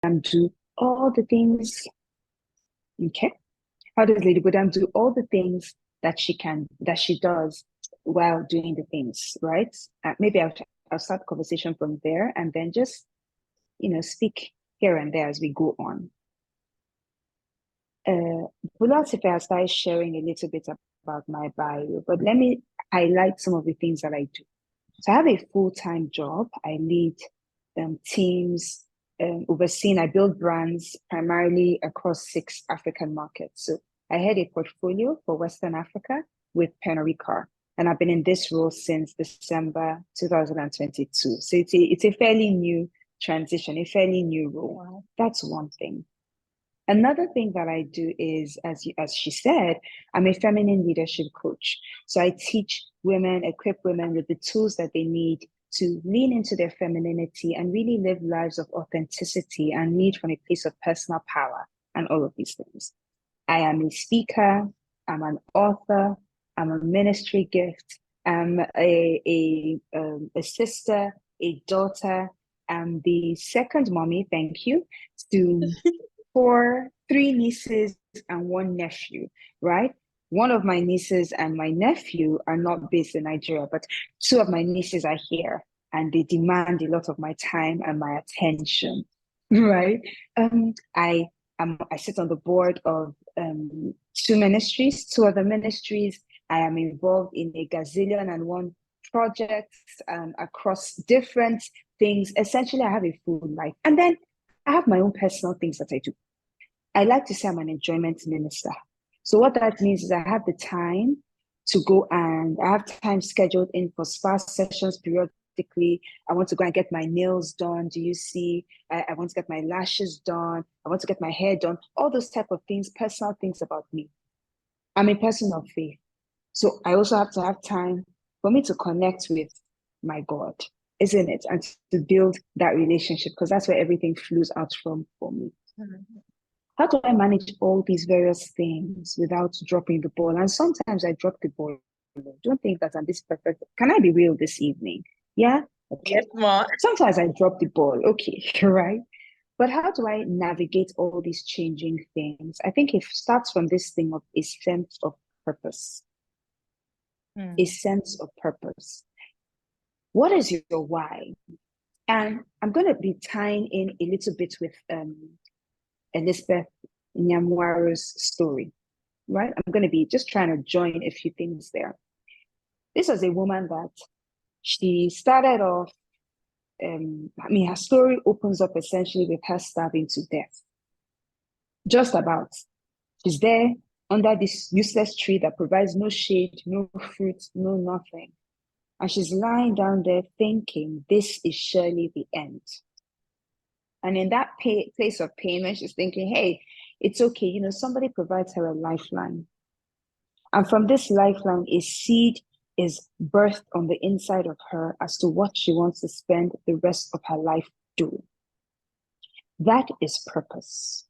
do all the things? Okay. How does Lady Bodam do all the things that she does while doing the things, right? Maybe I'll start the conversation from there and then just, speak here and there as we go on. Philosophy, I started sharing a little bit about my bio, but let me highlight some of the things that I do. So I have a full-time job. I lead teams, I build brands primarily across 6 African markets. So I head a portfolio for Western Africa with Pernod Ricard, and I've been in this role since December 2022. So it's a fairly new transition, a fairly new role. Wow. That's one thing. Another thing that I do is, as she said, I'm a feminine leadership coach. So I teach women, equip women with the tools that they need to lean into their femininity and really live lives of authenticity and lead from a place of personal power and all of these things. I am a speaker, I'm an author, I'm a ministry gift, I'm a sister, a daughter, I'm the second mommy, thank you, to 3 nieces and 1 nephew, right? One of my nieces and my nephew are not based in Nigeria, but 2 of my nieces are here and they demand a lot of my time and my attention, right? I sit on the board of 2 ministries. 2 of the ministries, I am involved in a gazillion and 1 projects across different things. Essentially, I have a full life. And then I have my own personal things that I do. I like to say I'm an enjoyment minister. So what that means is I have the time to go and I have time scheduled in for spa sessions periodically. I want to go and get my nails done. Do you see? I want to get my lashes done. I want to get my hair done. All those type of things, personal things about me. I'm a person of faith. So I also have to have time for me to connect with my God, isn't it? And to build that relationship, because that's where everything flows out from for me. Mm-hmm. How do I manage all these various things without dropping the ball? And sometimes I drop the ball. Don't think that I'm this perfect. Can I be real this evening? Yeah? Okay. Yes, Ma. Sometimes I drop the ball. Okay, right? But how do I navigate all these changing things? I think it starts from this thing of a sense of purpose. A sense of purpose. What is your why? And I'm going to be tying in a little bit with Elizabeth Nyamwaru's story, right? I'm going to be just trying to join a few things there. This was a woman that she started off, her story opens up essentially with her starving to death. Just about. She's there under this useless tree that provides no shade, no fruit, no nothing. And she's lying down there thinking, this is surely the end. And in that place of pain, when she's thinking, hey, it's okay, somebody provides her a lifeline. And from this lifeline, a seed is birthed on the inside of her as to what she wants to spend the rest of her life doing. That is purpose.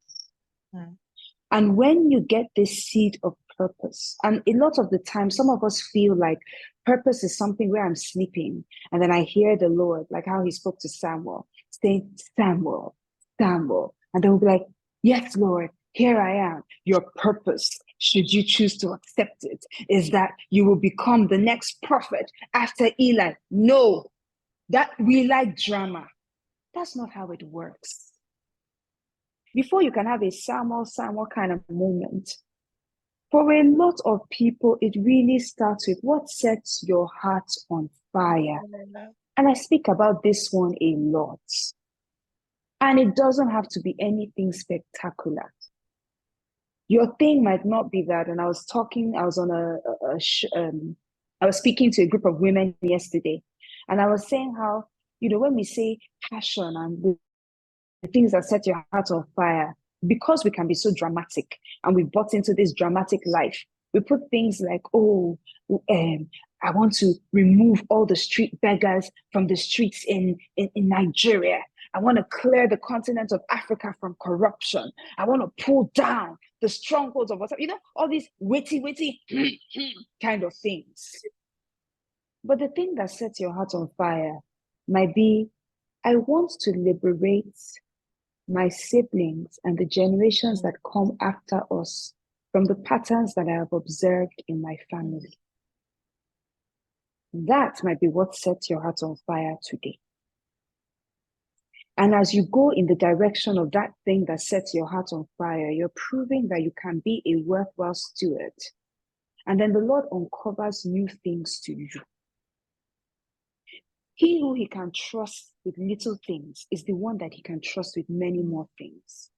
And when you get this seed of purpose, and a lot of the time, some of us feel like purpose is something where I'm sleeping, and then I hear the Lord, like how he spoke to Samuel, saying, Samuel, Samuel. And then we'll be like, yes, Lord, here I am. Your purpose, should you choose to accept it, is that you will become the next prophet after Eli. No, that we like drama. That's not how it works. Before you can have a Samuel kind of moment, for a lot of people, it really starts with what sets your heart on fire. And I speak about this one a lot. And it doesn't have to be anything spectacular. Your thing might not be that. And I was speaking to a group of women yesterday. And I was saying how, when we say passion and the things that set your heart on fire, because we can be so dramatic and we bought into this dramatic life, we put things like, I want to remove all the street beggars from the streets in Nigeria. I want to clear the continent of Africa from corruption. I want to pull down the strongholds of what's, all these witty kind of things. But the thing that sets your heart on fire might be, I want to liberate my siblings, and the generations that come after us from the patterns that I have observed in my family. That might be what sets your heart on fire today. And as you go in the direction of that thing that sets your heart on fire, you're proving that you can be a worthwhile steward. And then the Lord uncovers new things to you. He who he can trust with little things is the one that he can trust with many more things.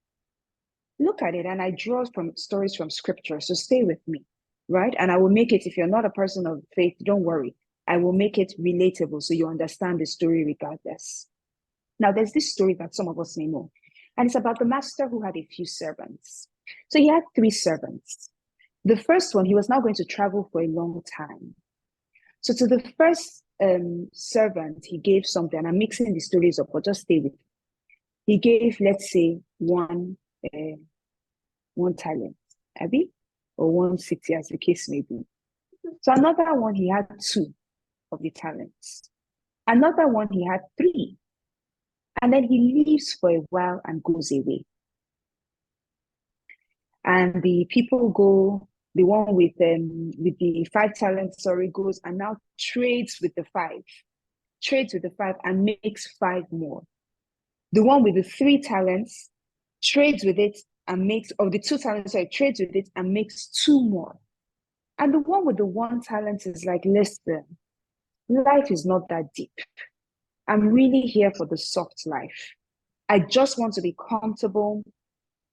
Look at it, and I draw from stories from scripture, so stay with me, right? And I will make it, if you're not a person of faith, don't worry. I will make it relatable so you understand the story regardless. Now, there's this story that some of us may know, and it's about the master who had a few servants. So he had 3 servants. The first one, he was now going to travel for a long time. So to the first servant, he gave something. I'm mixing the stories up, but just stay with me. He gave, let's say, one talent, Abby, or 1 city, as the case may be. So another one, he had 2 of the talents. Another one, he had 3. And then he leaves for a while and goes away. And the people go, the one with the 5 talents, goes and now trades with the 5 and makes 5 more. The one with the 3 talents trades with it and makes, of the 2 talents, trades with it and makes 2 more. And the one with the 1 talent is like, listen, life is not that deep. I'm really here for the soft life. I just want to be comfortable,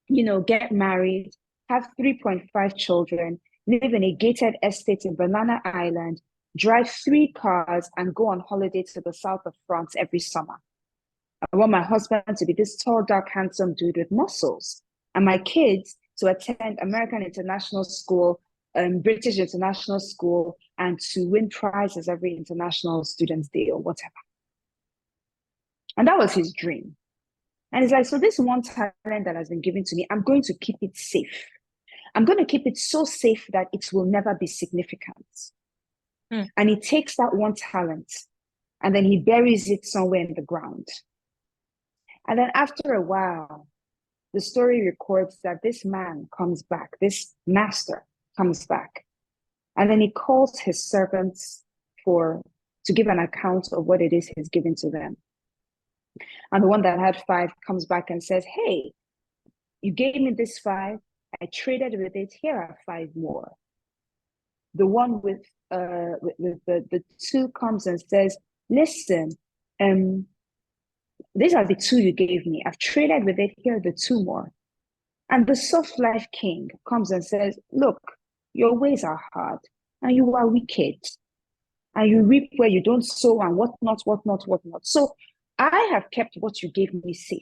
get married, have 3.5 children, live in a gated estate in Banana Island, drive 3 cars, and go on holiday to the south of France every summer. I want my husband to be this tall, dark, handsome dude with muscles, and my kids to attend American International School, British International School, and to win prizes every International Students' Day or whatever. And that was his dream. And it's like, so this 1 talent that has been given to me, I'm going to keep it safe. I'm going to keep it so safe that it will never be significant. And he takes that 1 talent and then he buries it somewhere in the ground. And then after a while, the story records that this man comes back, this master comes back. And then he calls his servants to give an account of what it is he's given to them. And the one that had 5 comes back and says, hey, you gave me this 5. I traded with it. Here are 5 more. The one with the 2 comes and says, listen, these are the 2 you gave me. I've traded with it. Here are the 2 more. And the soft life king comes and says, look, your ways are hard and you are wicked. And you reap where you don't sow and whatnot. So I have kept what you gave me safe.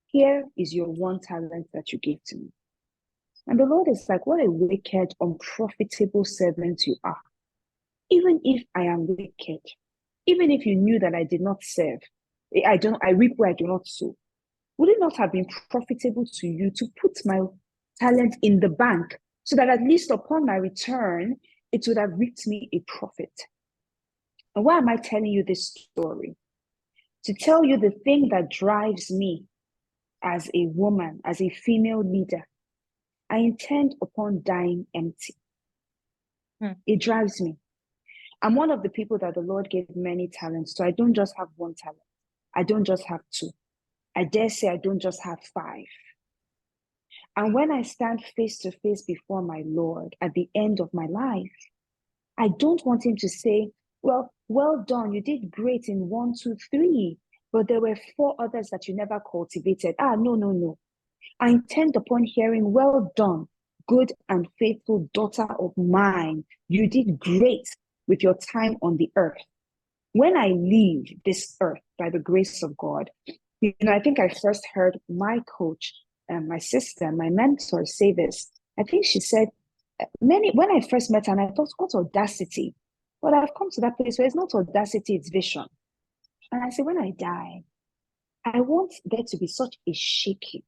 Here is your 1 talent that you gave to me. And the Lord is like, what a wicked, unprofitable servant you are. Even if I am wicked, even if you knew that I did not serve, I reap where I do not sow, would it not have been profitable to you to put my talent in the bank so that at least upon my return, it would have reaped me a profit? And why am I telling you this story? To tell you the thing that drives me as a woman, as a female leader. I intend upon dying empty. It drives me. I'm one of the people that the Lord gave many talents to. I don't just have 1 talent. I don't just have 2. I dare say I don't just have 5. And when I stand face to face before my Lord at the end of my life, I don't want him to say, well done, you did great in 1, 2, 3, but there were 4 others that you never cultivated. No. I intend upon hearing, well done, good and faithful daughter of mine. You did great with your time on the earth. When I leave this earth by the grace of God, I think I first heard my coach and my sister, my mentor say this. I think she said, when I first met her, and I thought, what audacity? But I've come to that place where it's not audacity, it's vision. And I said, when I die, I want there to be such a shaking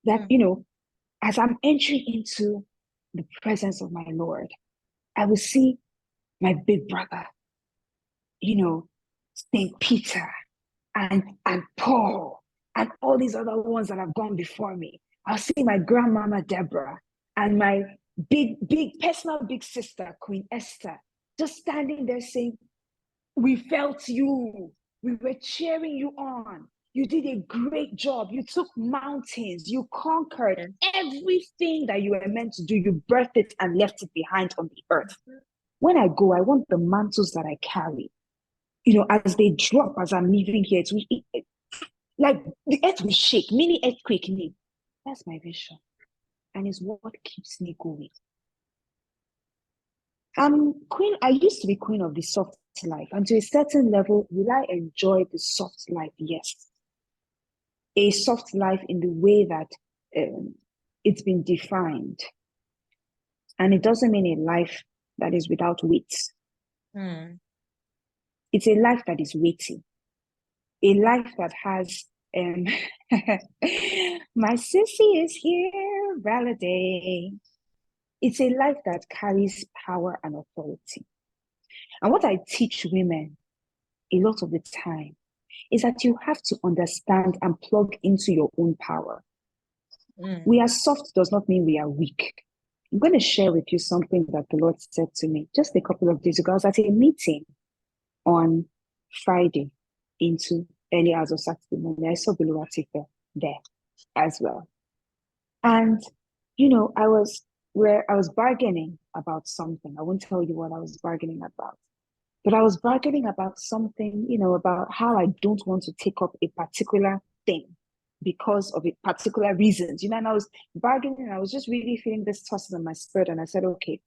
that, as I'm entering into the presence of my Lord, I will see my big brother, St. Peter and Paul and all these other ones that have gone before me. I'll see my grandmama Deborah and my big personal big sister, Queen Esther, just standing there saying, we felt you. We were cheering you on. You did a great job. You took mountains. You conquered everything that you were meant to do. You birthed it and left it behind on the earth. When I go, I want the mantles that I carry, as they drop as I'm leaving here, like the earth will shake, mini earthquake me. That's my vision. And it's what keeps me going. Queen, I used to be queen of the soft life. And to a certain level, will I enjoy the soft life? Yes. A soft life in the way that it's been defined. And it doesn't mean a life that is without weight. It's a life that is weighty. A life that has my sissy is here, validate. It's a life that carries power and authority. And what I teach women a lot of the time is that you have to understand and plug into your own power. We are soft does not mean we are weak. I'm going to share with you something that the Lord said to me just a couple of days ago. I was at a meeting on Friday into early hours of Saturday morning. I saw Bodam Taiwo there as well. And, I was bargaining about something. I won't tell you what I was bargaining about. But I was bargaining about something, about how I don't want to take up a particular thing because of particular reasons, and I was bargaining, and I was just really feeling this tossing in my spirit, and I said, okay.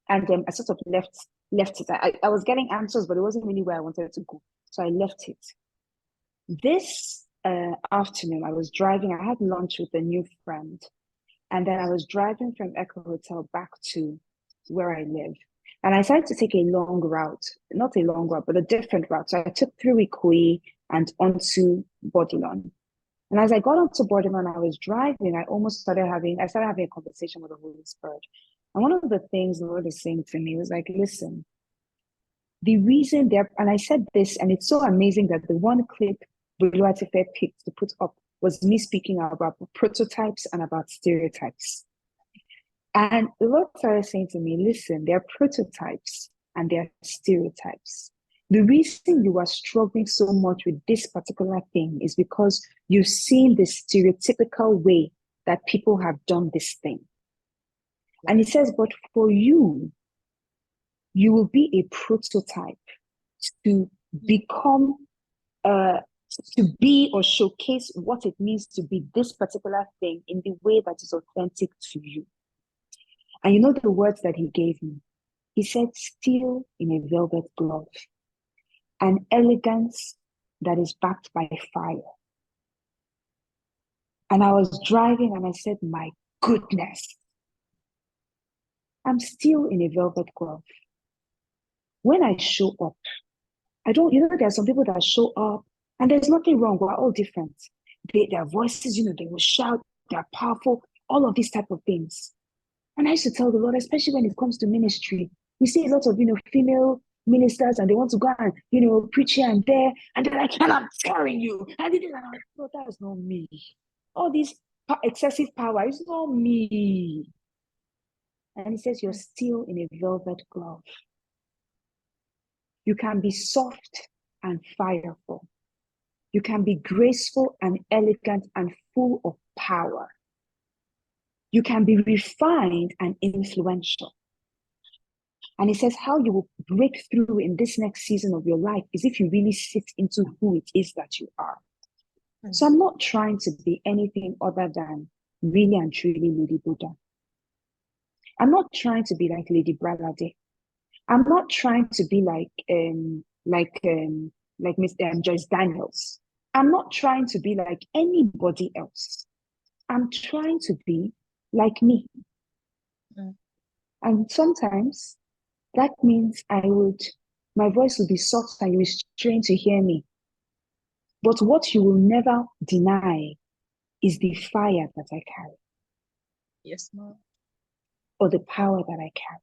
And I sort of left it. I was getting answers, but it wasn't really where I wanted to go. So I left it. This afternoon, I was driving. I had lunch with a new friend. And then I was driving from Echo Hotel back to where I live. And I decided to take a long route, not a long route, but a different route. So I took through Ikoyi and onto Bodilon. And as I got onto Bodilon, I was driving. I started having a conversation with the Holy Spirit. And one of the things the Lord is saying to me was like, listen, the reason and I said this, and it's so amazing that the one clip Bodam Taiwo picked to put up was me speaking about prototypes and about stereotypes. And the Lord started saying to me, listen, they're prototypes and they're stereotypes. The reason you are struggling so much with this particular thing is because you've seen the stereotypical way that people have done this thing. And he says, but for you, you will be a prototype to become, to be or showcase what it means to be this particular thing in the way that is authentic to you. And you know the words that he gave me? He said, still in a velvet glove, an elegance that is backed by fire. And I was driving and I said, my goodness, I'm still in a velvet glove. When I show up, there are some people that show up and there's nothing wrong. We're all different. Their voices, they will shout, they're powerful, all of these type of things. And I used to tell the Lord, especially when it comes to ministry, we see a lot of, female ministers and they want to go and, preach here and there. And they're like, and I'm telling you. And no, that's not me. All this excessive power is not me. And he says, you're still in a velvet glove. You can be soft and fireful. You can be graceful and elegant and full of power. You can be refined and influential. And he says how you will break through in this next season of your life is if you really sit into who it is that you are. Mm-hmm. So I'm not trying to be anything other than really and truly Lady Bodam. I'm not trying to be like Lady Bralade. I'm not trying to be like Miss Joyce Daniels. I'm not trying to be like anybody else. I'm trying to be like me. Mm. And sometimes that means my voice will be soft and you will strain to hear me. But what you will never deny is the fire that I carry. Yes, ma'am. Or the power that I carry.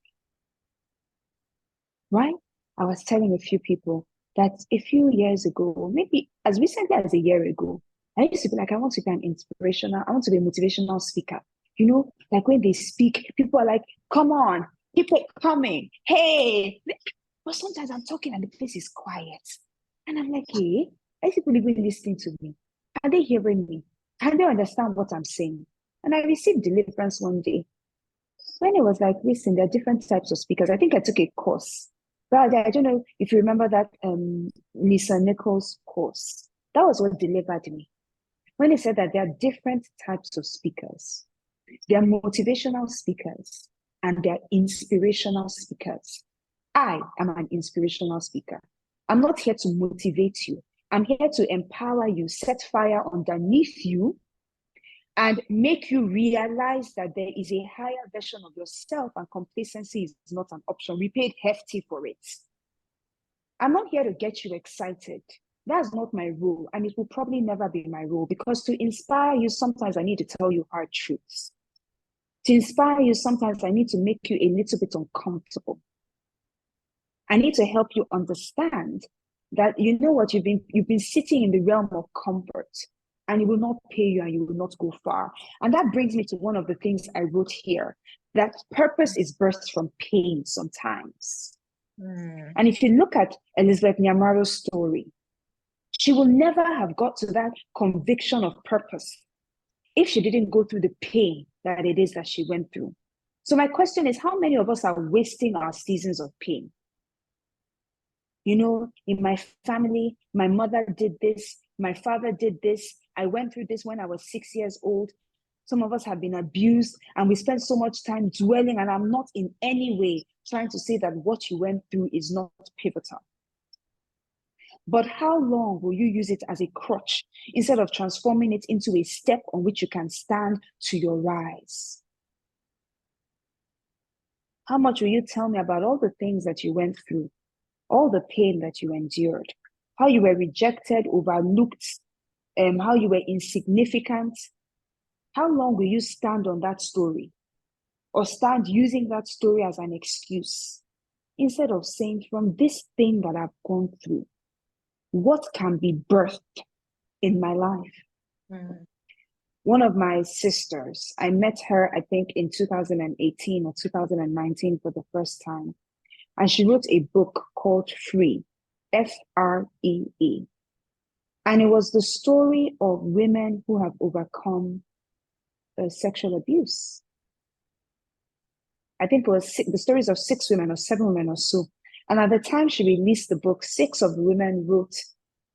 Right? I was telling a few people that a few years ago, maybe as recently as a year ago, I used to be like, I want to be I want to be a motivational speaker. You know, like when they speak, people are like, come on, keep it coming. Hey. But sometimes I'm talking and the place is quiet. And I'm like, hey, are people even listening to me? Are they hearing me? Can they understand what I'm saying? And I received deliverance one day when it was like, listen, there are different types of speakers. I think I took a course. But I don't know if you remember that Lisa Nichols course. That was what delivered me. When he said that there are different types of speakers. There are motivational speakers and there are inspirational speakers. I am an inspirational speaker. I'm not here to motivate you. I'm here to empower you, set fire underneath you, and make you realize that there is a higher version of yourself and complacency is not an option. We paid hefty for it. I'm not here to get you excited. That's not my role, and it will probably never be my role, because to inspire you, sometimes I need to tell you hard truths. To inspire you, sometimes I need to make you a little bit uncomfortable. I need to help you understand that, you know what, you've been sitting in the realm of comfort, and it will not pay you and you will not go far. And that brings me to one of the things I wrote here, that purpose is birthed from pain sometimes. And if you look at Elizabeth Nyamaro's story, she will never have got to that conviction of purpose if she didn't go through the pain that it is that she went through. So my question is, how many of us are wasting our seasons of pain? You know, in my family, my mother did this, my father did this. I went through this when I was 6 years old. Some of us have been abused, and we spend so much time dwelling, and I'm not in any way trying to say that what you went through is not pivotal. But how long will you use it as a crutch instead of transforming it into a step on which you can stand to your rise? How much will you tell me about all the things that you went through, all the pain that you endured, how you were rejected, overlooked, how you were insignificant? How long will you stand on that story, or stand using that story as an excuse, instead of saying, from this thing that I've gone through, what can be birthed in my life? One of my sisters, I met her, I think, in 2018 or 2019 for the first time. And she wrote a book called Free, Free. And it was the story of women who have overcome sexual abuse. I think it was the stories of 6 women or 7 women or so. And at the time she released the book, 6 of the women wrote,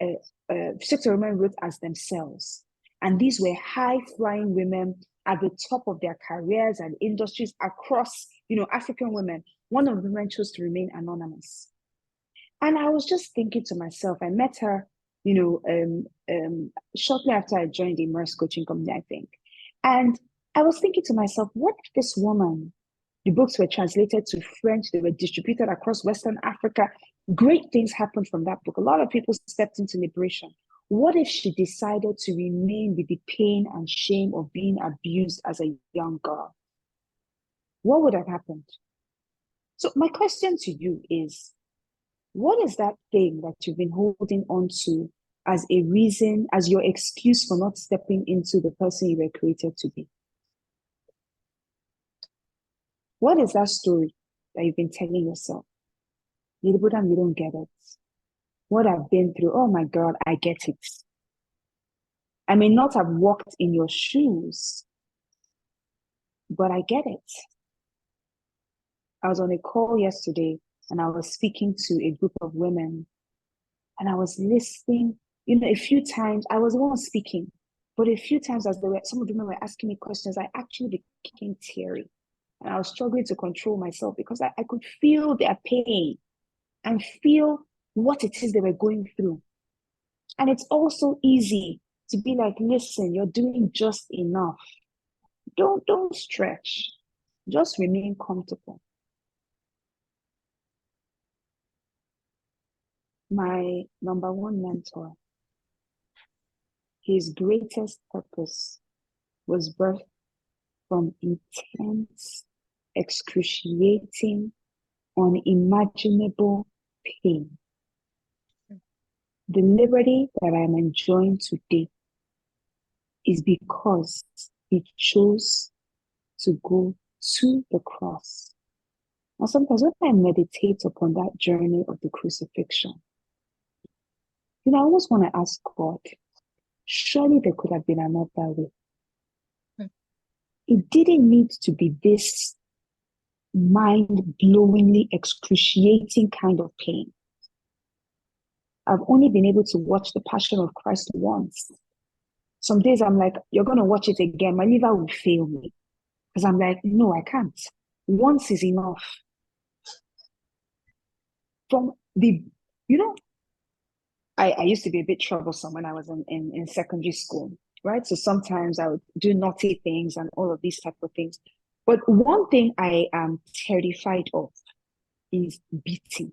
6 of the women wrote as themselves. And these were high-flying women at the top of their careers and industries across, African women. One of the women chose to remain anonymous. And I was just thinking to myself, I met her, shortly after I joined the Immerse Coaching Company, I think. And I was thinking to myself, what if this woman, the books were translated to French, they were distributed across Western Africa, great things happened from that book. A lot of people stepped into liberation. What if she decided to remain with the pain and shame of being abused as a young girl? What would have happened? So my question to you is, what is that thing that you've been holding on to as a reason, as your excuse for not stepping into the person you were created to be? What is that story that you've been telling yourself? Bodam, you don't get it. What I've been through, oh my God, I get it. I may not have walked in your shoes, but I get it. I was on a call yesterday and I was speaking to a group of women and I was listening. A few times I was the one speaking, but a few times as some of the women were asking me questions, I actually became teary. And I was struggling to control myself because I could feel their pain and feel what it is they were going through. And it's also easy to be like, listen, you're doing just enough. Don't stretch. Just remain comfortable. My number one mentor, his greatest purpose was birthed from intense, excruciating, unimaginable pain. The liberty that I'm enjoying today is because he chose to go to the cross. And sometimes when I meditate upon that journey of the crucifixion, I almost want to ask God, surely there could have been another way. Hmm. It didn't need to be this mind-blowingly excruciating kind of pain. I've only been able to watch The Passion of Christ once. Some days I'm like, you're going to watch it again. My liver will fail me. Because I'm like, no, I can't. Once is enough. From the, I used to be a bit troublesome when I was in secondary school, right? So sometimes I would do naughty things and all of these type of things. But one thing I am terrified of is beating.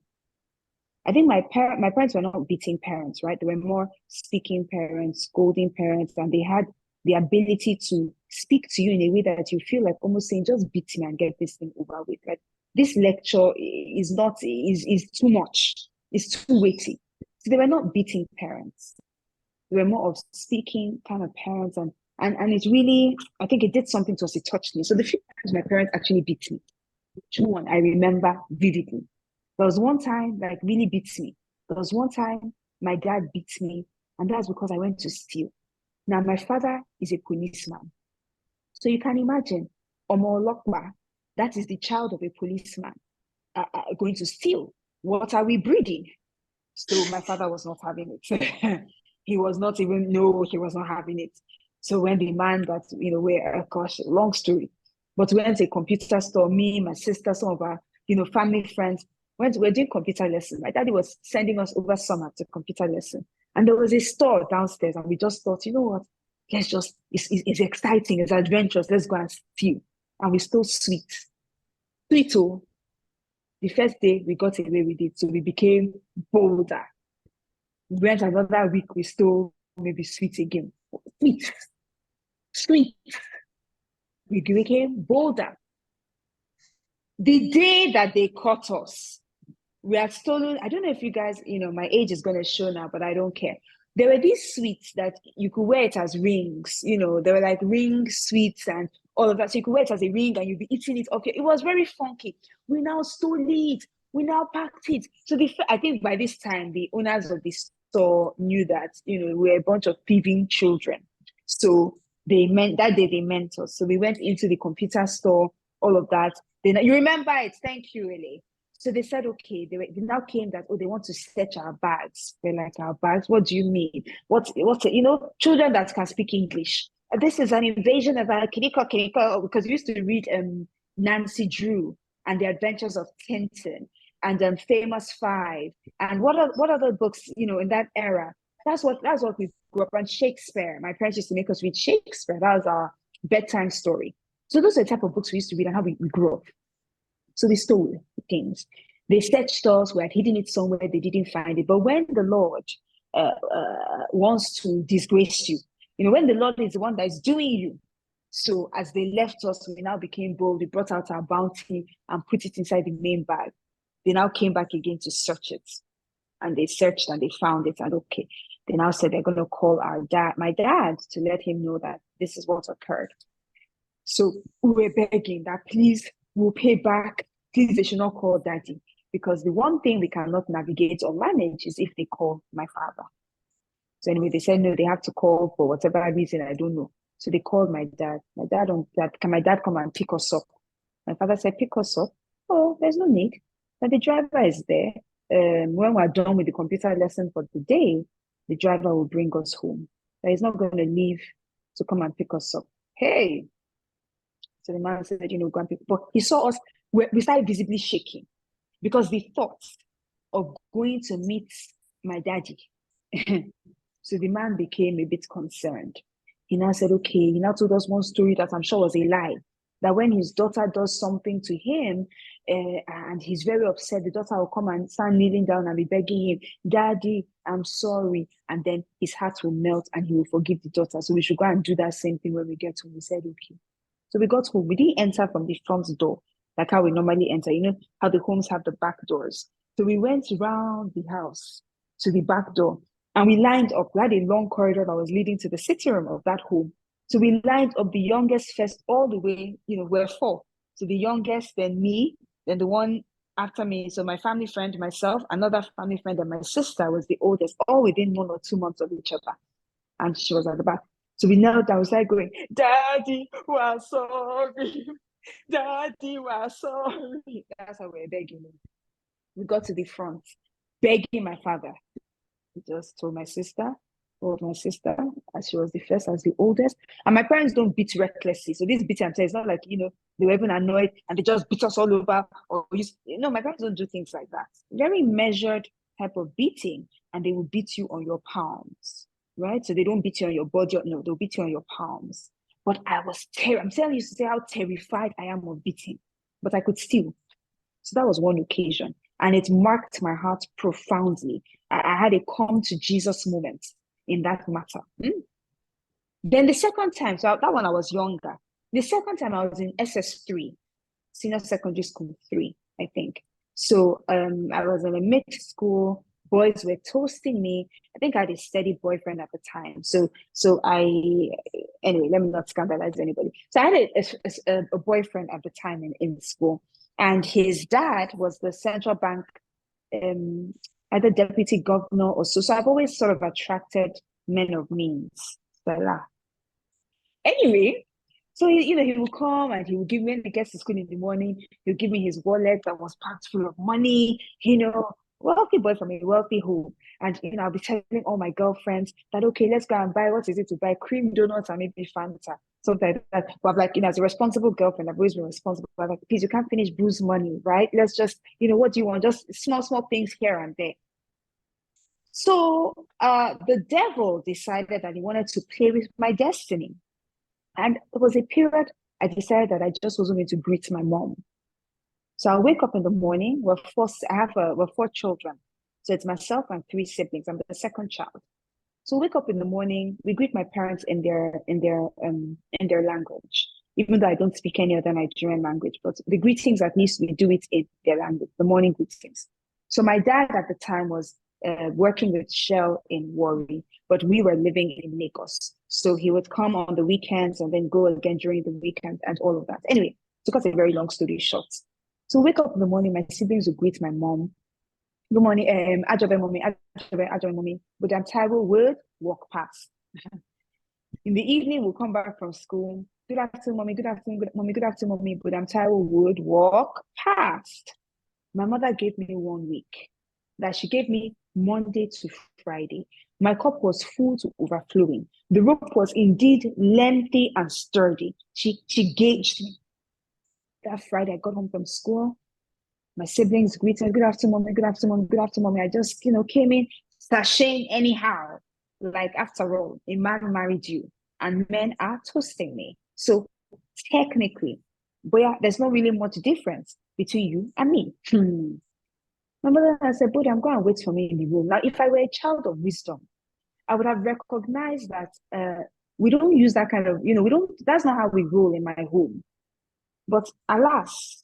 I think my parents were not beating parents, right? They were more speaking parents, scolding parents, and they had the ability to speak to you in a way that you feel like almost saying, just beat me and get this thing over with. Like this lecture is too much, it's too weighty. So they were not beating parents. They were more of speaking kind of parents, and it's really, I think it did something to us, it touched me. So the few times my parents actually beat me, which one I remember vividly. There was one time like really beats me. There was one time my dad beats me, and that's because I went to steal. Now my father is a policeman, so you can imagine Omo Olokpa, that is the child of a policeman, going to steal. What are we breeding? So my father was not having it. He was not even, no, he was not having it. So when the man that, we're, gosh, long story, but we went to a computer store, me, my sister, some of our, family friends, we're doing computer lessons. My daddy was sending us over summer to computer lesson. And there was a store downstairs, and we just thought, you know what, it's exciting, it's adventurous, let's go and steal. And we stole sweets. Sweet, oh, the first day we got away with it, so we became bolder. We went another week, we stole maybe sweet again. Sweet, sweet. We became bolder. The day that they caught us, we had stolen, I don't know if you guys, my age is going to show now, but I don't care. There were these sweets that you could wear it as rings, they were like ring sweets and all of that. So you could wear it as a ring and you'd be eating it. Okay, it was very funky. We now stole it. We now packed it. So I think by this time, the owners of the store knew that, we were a bunch of thieving children. So they meant us. So we went into the computer store, all of that. Then you remember it. Thank you, really. So they said, okay, they now came that, they want to search our bags. They're like, our bags? What do you mean? What's children that can speak English. This is an invasion of our Kiriko, because we used to read Nancy Drew and the Adventures of Tintin and Famous Five. And what other books, in that era? That's what we grew up on. Shakespeare. My parents used to make us read Shakespeare. That was our bedtime story. So those are the type of books we used to read and how we grew up. So they stole things. They searched us, we had hidden it somewhere, they didn't find it. But when the Lord wants to disgrace you, when the Lord is the one that is doing you, so as they left us, we now became bold. We brought out our bounty and put it inside the main bag. They now came back again to search it. And they searched and they found it. And okay, they now said they're going to call my dad, to let him know that this is what occurred. So we were begging that, please, we'll pay back. Please, they should not call daddy. Because the one thing we cannot navigate or manage is if they call my father. So anyway, they said, no, they have to call for whatever reason, I don't know. So they called my dad. Can my dad come and pick us up? My father said, pick us up? Oh, there's no need. But the driver is there. When we're done with the computer lesson for the day, the driver will bring us home. But he's not going to leave to come and pick us up. Hey. So the man said, go and pick. But he saw us, we started visibly shaking because the thought of going to meet my daddy. So the man became a bit concerned. He now said, okay, he now told us one story that I'm sure was a lie. That when his daughter does something to him, and he's very upset, the daughter will come and start kneeling down and be begging him, Daddy, I'm sorry. And then his heart will melt and he will forgive the daughter. So we should go and do that same thing when we get home. We said, okay. So we got home. We didn't enter from the front door, like how we normally enter. You know how the homes have the back doors. So we went around the house to the back door and we lined up. We had a long corridor that was leading to the sitting room of that home. So we lined up the youngest first all the way, we're four. So the youngest, then me, then the one after me. So my family friend, myself, another family friend, and my sister was the oldest, all within 1 or 2 months of each other. And she was at the back. So we knelt down, I was like going, Daddy, we're sorry. Daddy, we're sorry. That's how we're begging him. We got to the front, begging my father. He just told my sister, as she was the first, as the oldest. And my parents don't beat recklessly. So this beating, I'm saying, it's not like, they were even annoyed and they just beat us all over. Or, my parents don't do things like that. Very measured type of beating. And they will beat you on your palms, right? So they don't beat you on your body. No, they'll beat you on your palms. But I was terrified. I'm telling you to say how terrified I am of beating. But I could still. So that was one occasion. And it marked my heart profoundly. I had a come to Jesus moment in that matter. Then the second time, so that one I was younger. The second time I was in SS3, senior secondary school 3, I think. So I was in a mixed school. Boys were toasting me. I think I had a steady boyfriend at the time. Anyway, let me not scandalize anybody. So I had a boyfriend at the time in school. And his dad was the central bank, either deputy governor or so. So I've always sort of attracted men of means. Voila. Anyway, so he would come and he would give me, when he gets to school in the morning, he'll give me his wallet that was packed full of money, wealthy boy from a wealthy home. And I'll be telling all my girlfriends that, okay, let's go and buy, what is it to buy? Cream donuts and maybe Fanta, something like that. But like, as a responsible girlfriend, I've always been responsible. I'm like, please, you can't finish booze money, right? Let's just, what do you want? Just small things here and there. So the devil decided that he wanted to play with my destiny. And it was a period I decided that I just wasn't going to greet my mom. So I wake up in the morning. We're 4 children. So it's myself and 3 siblings. I'm the second child. So we wake up in the morning. We greet my parents in their language, even though I don't speak any other Nigerian language. But the greetings, at least we do it in their language, the morning greetings. So my dad at the time was working with Shell in Warri, but we were living in Lagos. So he would come on the weekends and then go again during the weekend and all of that. Anyway, to cut a very long story short. So wake up in the morning, my siblings would greet my mom. Good morning, Ajobe mommy, Ajobe mommy. Bodam Taiwo would walk past. In the evening, we'll come back from school. Good afternoon, mommy. Good afternoon, mommy. Good afternoon, mommy. Bodam Taiwo would walk past. My mother gave me 1 week. That she gave me Monday to Friday. My cup was full to overflowing. The rope was indeed lengthy and sturdy. She gauged me. That Friday, I got home from school. My siblings greeted, good afternoon, mommy, good afternoon, mommy, good afternoon, mommy. I just, came in sashaying anyhow. Like, after all, a man married you, and men are toasting me. So technically, there's not really much difference between you and me. My mother said, Bodhi, I'm going to wait for me in the room. Now, if I were a child of wisdom, I would have recognized that we don't use that kind of, that's not how we roll in my home. But alas,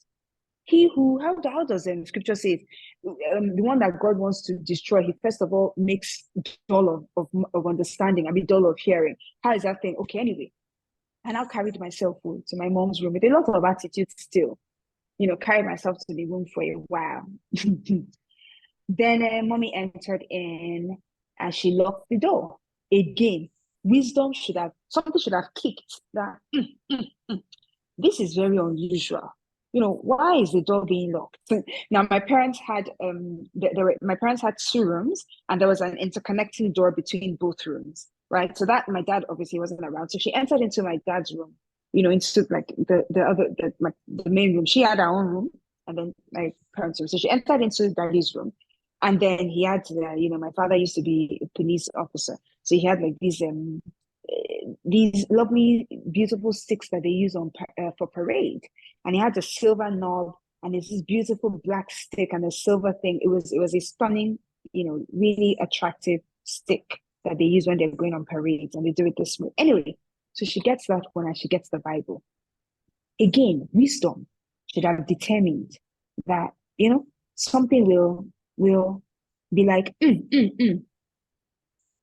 how does scripture say it? The one that God wants to destroy, he first of all makes dull of understanding, dull of hearing. How is that thing? Okay, anyway. And I carried myself to my mom's room with a lot of attitude still. Carried myself to the room for a while. Then mommy entered in and she locked the door. Again, something should have kicked that. This is very unusual. Why is the door being locked? Now, my parents had my parents had 2 rooms, and there was an interconnecting door between both rooms, right? So that my dad obviously wasn't around. So she entered into my dad's room, into like the main room. She had her own room, and then my parents' room. So she entered into daddy's room, and then he had my father used to be a police officer, so he had like these lovely, beautiful sticks that they use for parade. And he had a silver knob, and it's this beautiful black stick and a silver thing. It was a stunning, really attractive stick that they use when they're going on parades, and they do it this way. Anyway, so she gets that one and she gets the Bible. Again, wisdom should have determined that, something will be like,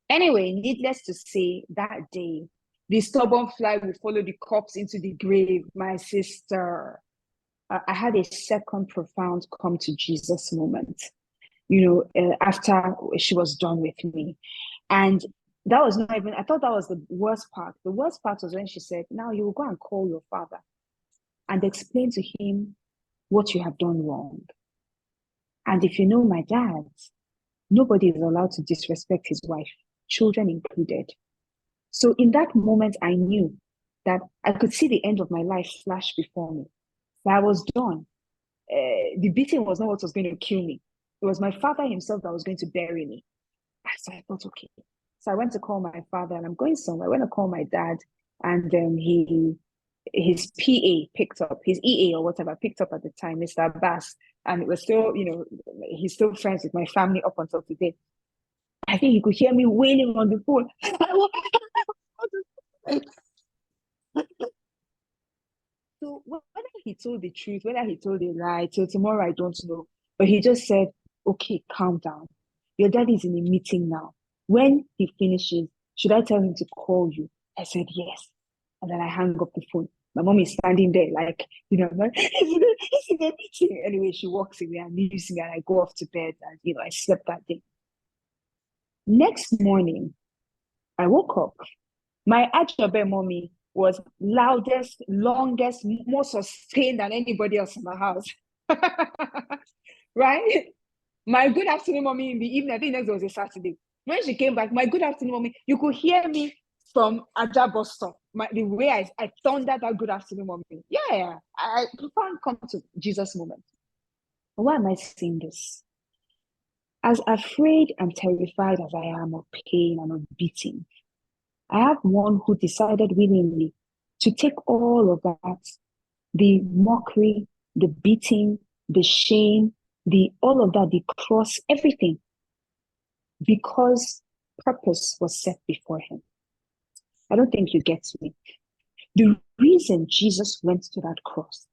Anyway, needless to say, that day, The stubborn fly will follow the corpse into the grave. My sister, I had a second profound come to Jesus moment, after she was done with me. And that was not even, I thought that was the worst part. The worst part was when she said, now you will go and call your father and explain to him what you have done wrong. And if you know my dad, nobody is allowed to disrespect his wife, children included. So in that moment, I knew that I could see the end of my life flash before me. That I was done. The beating was not what was going to kill me. It was my father himself that was going to bury me. So I thought, okay. So I went to call my father, and I'm going somewhere. I went to call my dad, and his PA picked up, his EA or whatever picked up at the time, Mr. Abbas, and it was still, he's still friends with my family up until today. I think you could hear me wailing on the phone. So whether he told the truth, whether he told a lie, till tomorrow, I don't know. But he just said, okay, calm down. Your daddy is in a meeting now. When he finishes, should I tell him to call you? I said, yes. And then I hung up the phone. My mom is standing there like, I'm like, it's in a meeting. Anyway, she walks away and leaves me, and I go off to bed, and, I slept that day. Next morning, I woke up. My Ajobe mommy was loudest, longest, more sustained than anybody else in my house. Right? My good afternoon, mommy, in the evening, I think next was a Saturday. When she came back, my good afternoon, mommy, you could hear me from Aja bus stop. The way I thundered that good afternoon, mommy. Yeah, I profound come to Jesus moment. Why am I saying this? As afraid and terrified as I am of pain and of beating, I have one who decided willingly to take all of that, the mockery, the beating, the shame, all of that, the cross, everything, because purpose was set before him. I don't think you get me. The reason Jesus went to that cross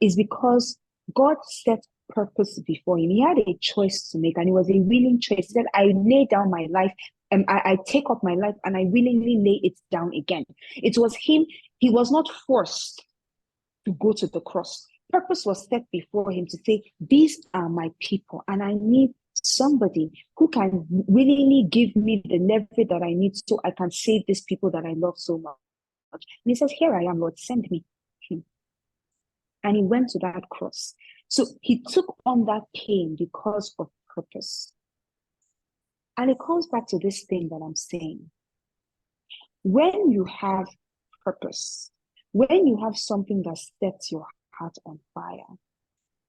is because God set purpose before him. He had a choice to make, and it was a willing choice. He said, I lay down my life, and I take up my life, and I willingly lay it down again. It was him. He was not forced to go to the cross. Purpose was set before him to say, these are my people, and I need somebody who can willingly give me the leverage that I need so I can save these people that I love so much. And he says, here I am, Lord, send me. And he went to that cross. So he took on that pain because of purpose. And it comes back to this thing that I'm saying. When you have purpose, when you have something that sets your heart on fire,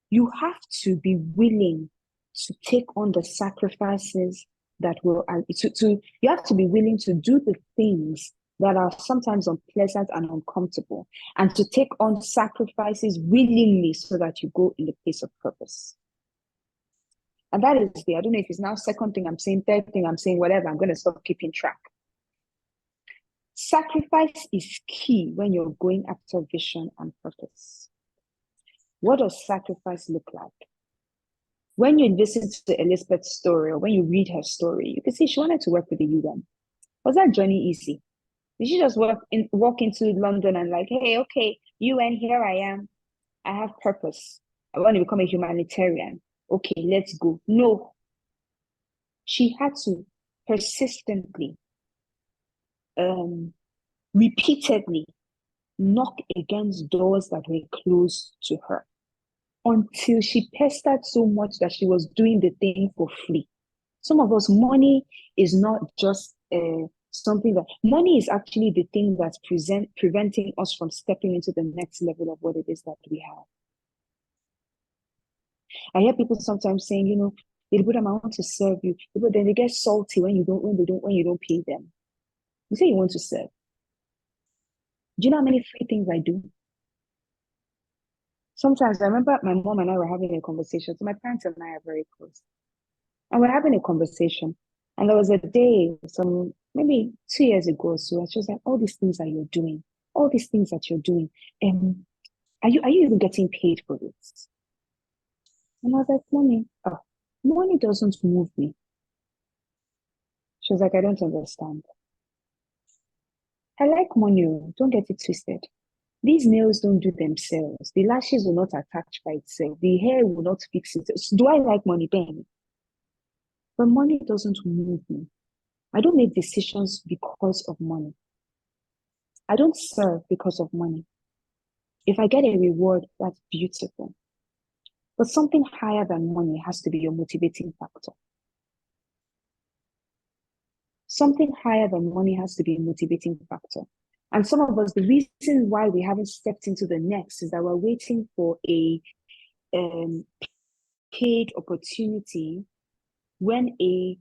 you have to be willing to take on the sacrifices that will, you have to be willing to do the things that are sometimes unpleasant and uncomfortable, and to take on sacrifices willingly so that you go in the place of purpose. And that is I don't know if it's now second thing I'm saying, third thing I'm saying, whatever, I'm going to stop keeping track. Sacrifice is key when you're going after vision and purpose. What does sacrifice look like? When you listen to Elizabeth's story, or when you read her story, you can see she wanted to work with the UN. Was that journey easy? Did she just walk into London and like, hey, okay, UN, here I am. I have purpose. I want to become a humanitarian. Okay, let's go. No. She had to persistently, repeatedly knock against doors that were closed to her until she pestered so much that she was doing the thing for free. Some of us, money is not just something that, money is actually the thing that's preventing us from stepping into the next level of what it is that we have. I hear people sometimes saying, Bodam, I want to serve you. But then they get salty when you don't pay them. You say you want to serve. Do you know how many free things I do? Sometimes I remember my mom and I were having a conversation. So my parents and I are very close. And we're having a conversation. And there was a day, maybe 2 years ago, so she was like, all these things that you're doing, are you even getting paid for this? And I was like, Mommy, money doesn't move me. She was like, I don't understand. I like money, oh, don't get it twisted. These nails don't do themselves. The lashes will not attach by itself. The hair will not fix it. Do I like money, Ben? But money doesn't move me. I don't make decisions because of money. I don't serve because of money. If I get a reward, that's beautiful. But something higher than money has to be your motivating factor. Something higher than money has to be a motivating factor. And some of us, the reason why we haven't stepped into the next is that we're waiting for a paid opportunity when a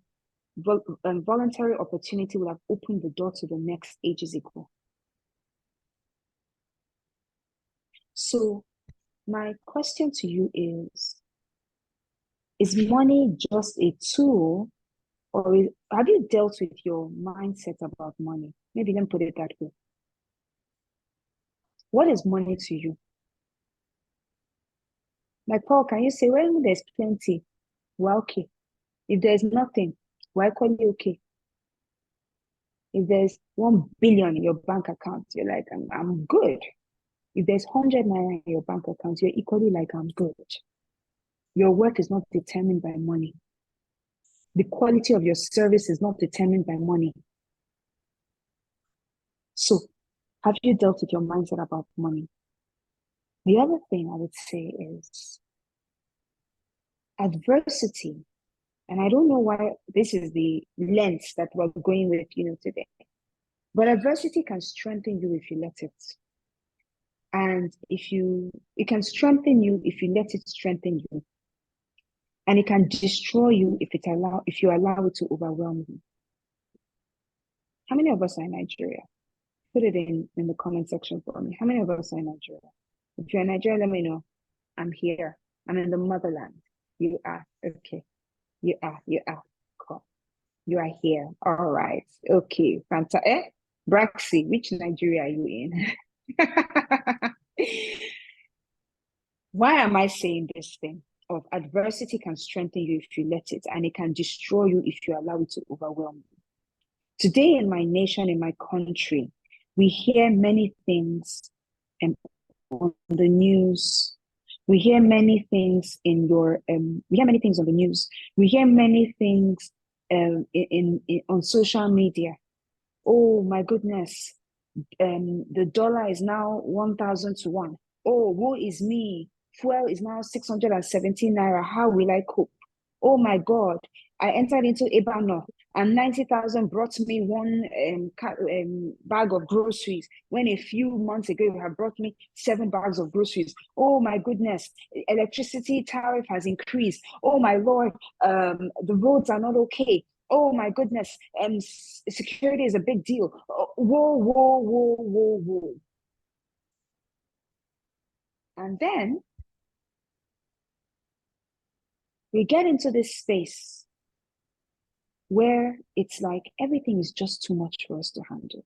voluntary opportunity will have opened the door to the next ages ago. So my question to you is money just a tool, or have you dealt with your mindset about money? Maybe let me put it that way. What is money to you? Like Paul, can you say, well, there's plenty, we're okay. If there's nothing, we're equally okay. If there's 1 billion in your bank account, you're like, I'm good. If there's 100 naira in your bank account, you're equally like, I'm good. Your work is not determined by money. The quality of your service is not determined by money. So, have you dealt with your mindset about money? The other thing I would say is adversity. And I don't know why this is the lens that we're going with, today. But adversity can strengthen you if you let it. And it can strengthen you if you let it strengthen you. And it can destroy you if you allow it to overwhelm you. How many of us are in Nigeria? Put it in the comment section for me. How many of us are in Nigeria? If you're in Nigeria, let me know. I'm here. I'm in the motherland. You are. Okay. You are. Cool. You are here. All right. Okay. Fantastic. Braxi, which Nigeria are you in? Why am I saying this thing? Of adversity can strengthen you if you let it, and it can destroy you if you allow it to overwhelm you. Today in my nation, in my country, we hear many things on the news. We hear many things we hear many things on the news. We hear many things on social media. Oh my goodness, the dollar is now 1,000 to 1. Oh, woe is me. Fuel is now 617 naira. How will I cope? Oh my God, I entered into Ebano and 90,000 brought me one bag of groceries when a few months ago you have brought me 7 bags of groceries. Oh my goodness, electricity tariff has increased. Oh my Lord, the roads are not okay. Oh my goodness, security is a big deal. Oh, whoa, whoa, whoa, whoa, whoa. And then we get into this space where it's like everything is just too much for us to handle.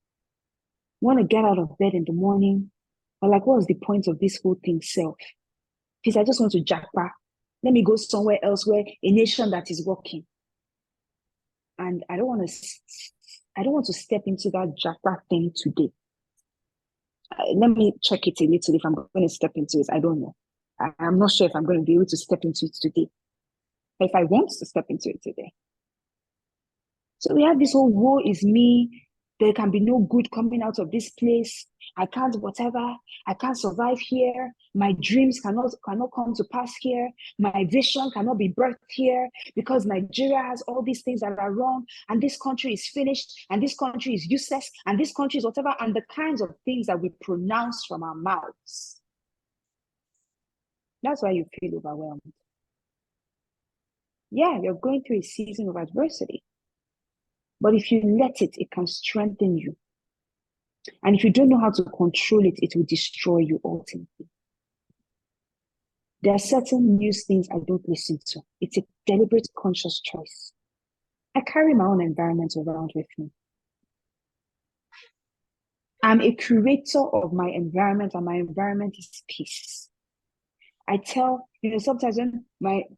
Want to get out of bed in the morning, or like, what was the point of this whole thing self? Because I just want to jackpot. Let me go somewhere else where a nation that is working. And I don't want to step into that jackpot thing today. Let me check it a little if I'm going to step into it. I don't know. I'm not sure if I'm going to be able to step into it today. If I want to step into it today. So we have this whole woe is me. There can be no good coming out of this place. I can't whatever. I can't survive here. My dreams cannot come to pass here. My vision cannot be birthed here because Nigeria has all these things that are wrong, and this country is finished, and this country is useless, and this country is whatever, and the kinds of things that we pronounce from our mouths. That's why you feel overwhelmed. Yeah, you're going through a season of adversity. But if you let it, it can strengthen you. And if you don't know how to control it, it will destroy you ultimately. There are certain news things I don't listen to. It's a deliberate, conscious choice. I carry my own environment around with me. I'm a curator of my environment, and my environment is peace. I tell, sometimes when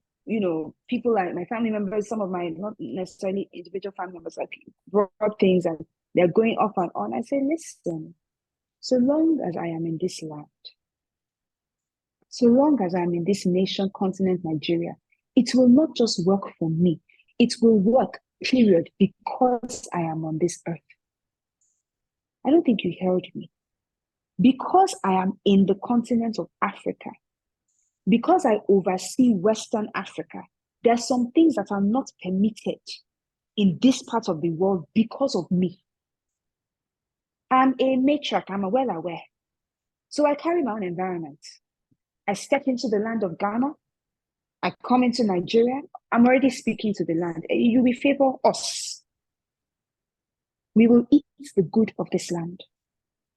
people like my family members, some of my not necessarily individual family members, like brought things and They're going off and on. I say, listen, so long as I am in this land, so long as I'm in this nation, continent, Nigeria, it will not just work for me. It will work, period, because I am on this earth. I don't think you heard me. Because I am in the continent of Africa, because I oversee Western Africa, there are some things that are not permitted in this part of the world because of me. I'm a matriarch, I'm well aware. So I carry my own environment. I step into the land of Ghana. I come into Nigeria. I'm already speaking to the land. You will favor us. We will eat the good of this land.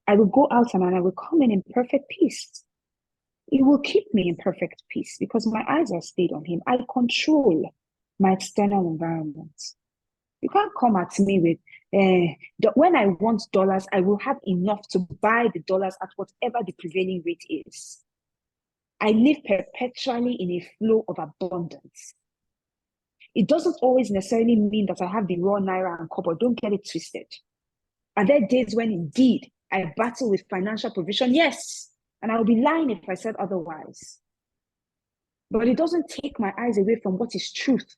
I will go out and I will come in perfect peace. It will keep me in perfect peace because my eyes are stayed on him. I control my external environment. You can't come at me with, when I want dollars, I will have enough to buy the dollars at whatever the prevailing rate is. I live perpetually in a flow of abundance. It doesn't always necessarily mean that I have the raw naira and kobo. Don't get it twisted. Are there days when indeed I battle with financial provision? Yes. And I would be lying if I said otherwise. But it doesn't take my eyes away from what is truth,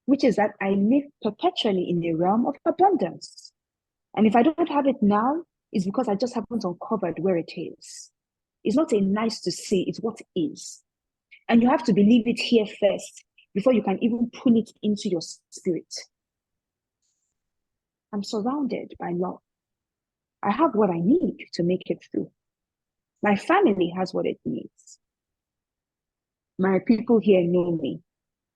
which is that I live perpetually in the realm of abundance. And if I don't have it now, it's because I just haven't uncovered where it is. It's not a nice to see, it's what is. And you have to believe it here first before you can even pull it into your spirit. I'm surrounded by love. I have what I need to make it through. My family has what it needs. My people here know me,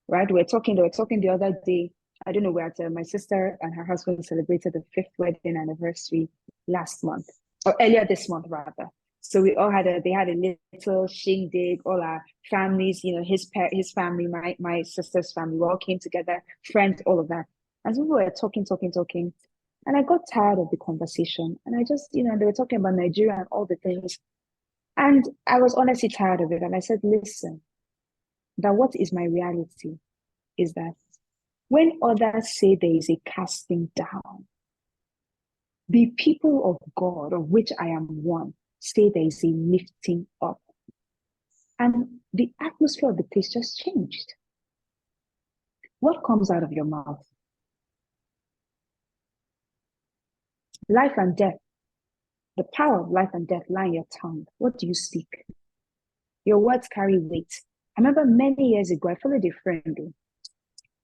right? They were talking the other day. I don't know, we're at my sister and her husband celebrated the 5th wedding anniversary last month, or earlier this month, rather. So we all they had a little shindig, all our families, his family, my sister's family, we all came together, friends, all of that. And so we were talking. And I got tired of the conversation. And I just, they were talking about Nigeria and all the things. And I was honestly tired of it. And I said, listen, that what is my reality is that when others say there is a casting down, the people of God, of which I am one, say there is a lifting up. And the atmosphere of the place just changed. What comes out of your mouth? Life and death. The power of life and death lie in your tongue. What do you speak? Your words carry weight. I remember many years ago, I followed a friend.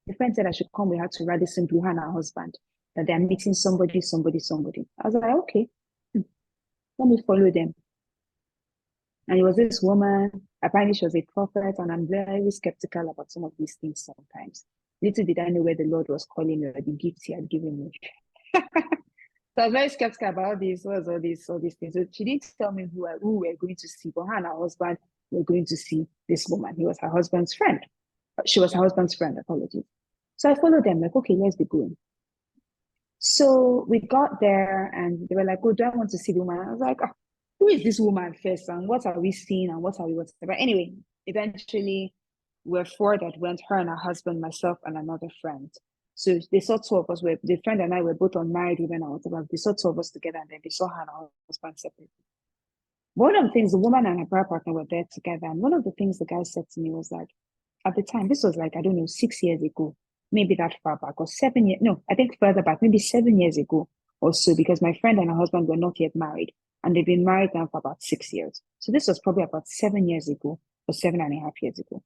The friend said I should come with her to Radisson Blue, her and her husband, that they're meeting somebody. I was like, okay, let me follow them. And it was this woman, apparently she was a prophet, and I'm very skeptical about some of these things sometimes. Little did I know where the Lord was calling me or the gifts he had given me. So I was very skeptical about all these things. So she didn't tell me who we're going to see, but her and her husband were going to see this woman. He was her husband's friend. She was her husband's friend, apologies. So I followed them, like, okay, let's be going. So we got there and they were like, oh, do I want to see the woman? I was like, oh, who is this woman first? And what are we seeing? And what are we whatever? Anyway, eventually we're four that went, her and her husband, myself, and another friend. So they saw two of us, the friend and I were both unmarried women or whatever. They saw two of us together and then they saw her and her husband separately. One of the things, the woman and her prayer partner were there together. And one of the things the guy said to me was that at the time, this was like, I don't know, 6 years ago, maybe that far back, or 7 years, no, I think further back, maybe 7 years ago or so, because my friend and her husband were not yet married. And they've been married now for about 6 years. So this was probably about 7 years ago or 7.5 years ago.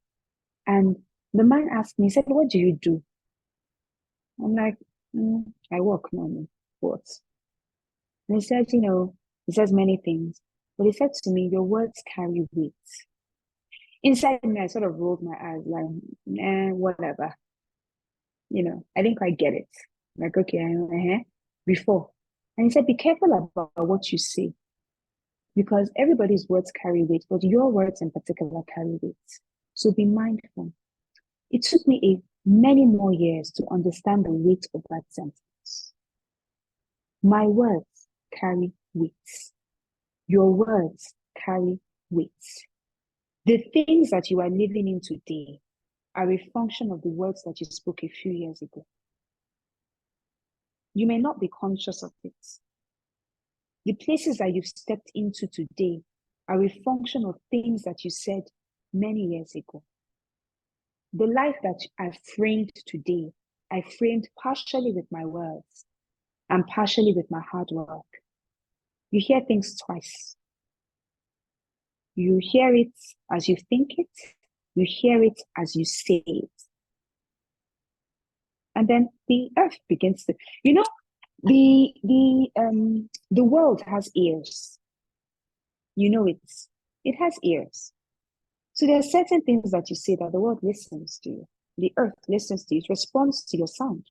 And the man asked me, he said, what do you do? I'm like, I work, mommy. What? And he said, he says many things. But he said to me, your words carry weight. Inside me, I sort of rolled my eyes like, whatever. I didn't quite get it. Like, okay, before. And he said, be careful about what you say. Because everybody's words carry weight, but your words in particular carry weight. So be mindful. It took me many more years to understand the weight of that sentence. My words carry weight. Your words carry weight. The things that you are living in today are a function of the words that you spoke a few years ago. You may not be conscious of it. The places that you've stepped into today are a function of things that you said many years ago. The life that I framed today, I framed partially with my words and partially with my hard work. You hear things twice. You hear it as you think it, you hear it as you say it. And then the earth begins to, the world has ears. It has ears. So there are certain things that you say that the world listens to you. The earth listens to you. It responds to your sound.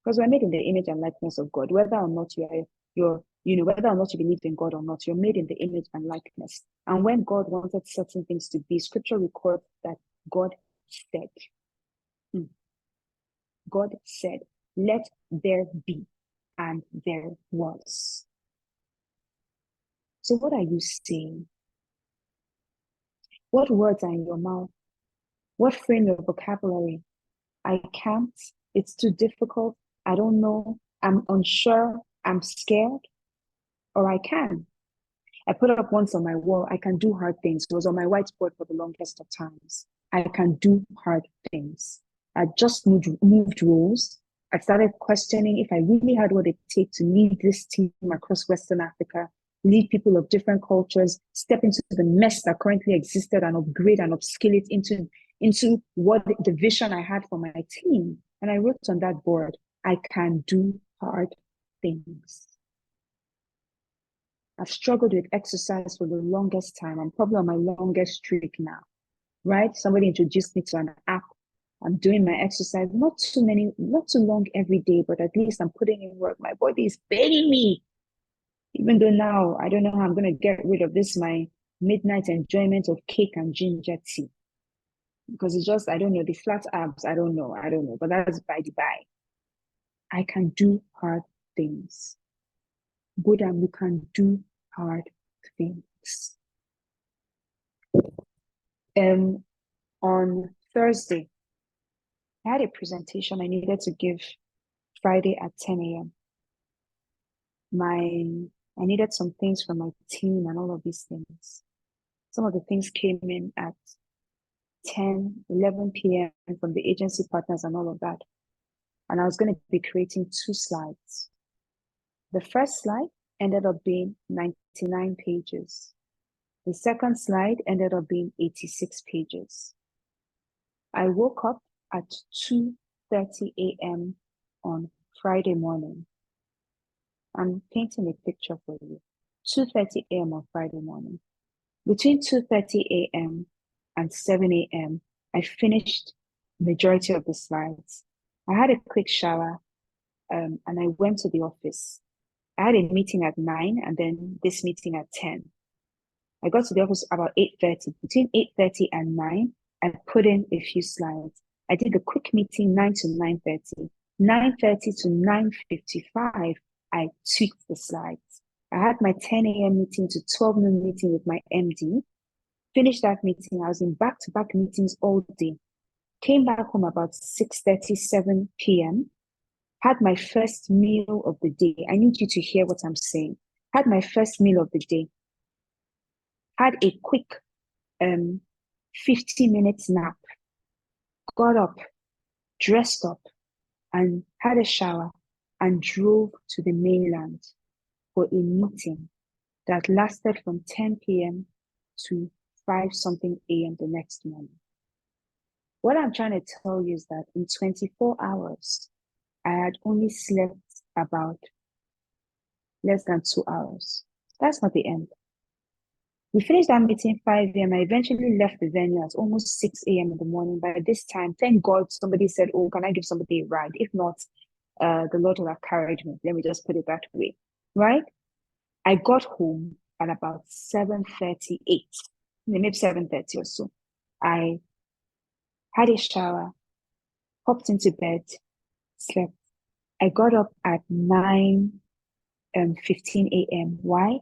Because we're made in the image and likeness of God. Whether or not whether or not you believe in God or not, you're made in the image and likeness. And when God wanted certain things to be, scripture records that God said, God said, let there be, and there was. So what are you saying? What words are in your mouth? What frame your vocabulary? I can't. It's too difficult. I don't know. I'm unsure. I'm scared. Or I can. I put it up once on my wall. I can do hard things. It was on my whiteboard for the longest of times. I can do hard things. I just moved roles. I started questioning if I really had what it takes to lead this team across Western Africa, lead people of different cultures, step into the mess that currently existed and upgrade and upskill it into what the vision I had for my team. And I wrote on that board, I can do hard things. I've struggled with exercise for the longest time. I'm probably on my longest streak now, right? Somebody introduced me to an app. I'm doing my exercise, not too long every day, but at least I'm putting in work. My body is begging me. Even though now I don't know how I'm going to get rid of this, my midnight enjoyment of cake and ginger tea. Because it's just, I don't know, the flat abs, I don't know, but that's by the by. I can do hard things. Bodam, you can do hard things. On Thursday, I had a presentation I needed to give Friday at 10 a.m. I needed some things from my team and all of these things. Some of the things came in at 10, 11 p.m. from the agency partners and all of that. And I was going to be creating 2 slides. The first slide ended up being 99 pages. The second slide ended up being 86 pages. I woke up at 2:30 a.m. on Friday morning. I'm painting a picture for you. 2:30 a.m. on Friday morning. Between 2:30 a.m. and 7 a.m., I finished majority of the slides. I had a quick shower, and I went to the office. I had a meeting at 9 and then this meeting at 10. I got to the office about 8:30. Between 8:30 and 9, I put in a few slides. I did a quick meeting 9 to 9:30. 9:30 to 9:55, I tweaked the slides. I had my 10 a.m. meeting to 12 noon meeting with my MD. Finished that meeting. I was in back-to-back meetings all day. Came back home about 6:37 p.m. Had my first meal of the day. I need you to hear what I'm saying. Had my first meal of the day. Had a quick 50 minutes nap. Got up, dressed up, and had a shower and drove to the mainland for a meeting that lasted from 10 p.m. to 5 something a.m. the next morning. What I'm trying to tell you is that in 24 hours, I had only slept about less than 2 hours. That's not the end. We finished that meeting 5 a.m. I eventually left the venue at almost 6 a.m. in the morning. By this time, thank God somebody said, oh, can I give somebody a ride? If not, the Lord will have carried me. Let me just put it that way, right? I got home at about 7:38, maybe 7:30 or so. I had a shower, hopped into bed, slept. I got up at 9:15 a.m. Why?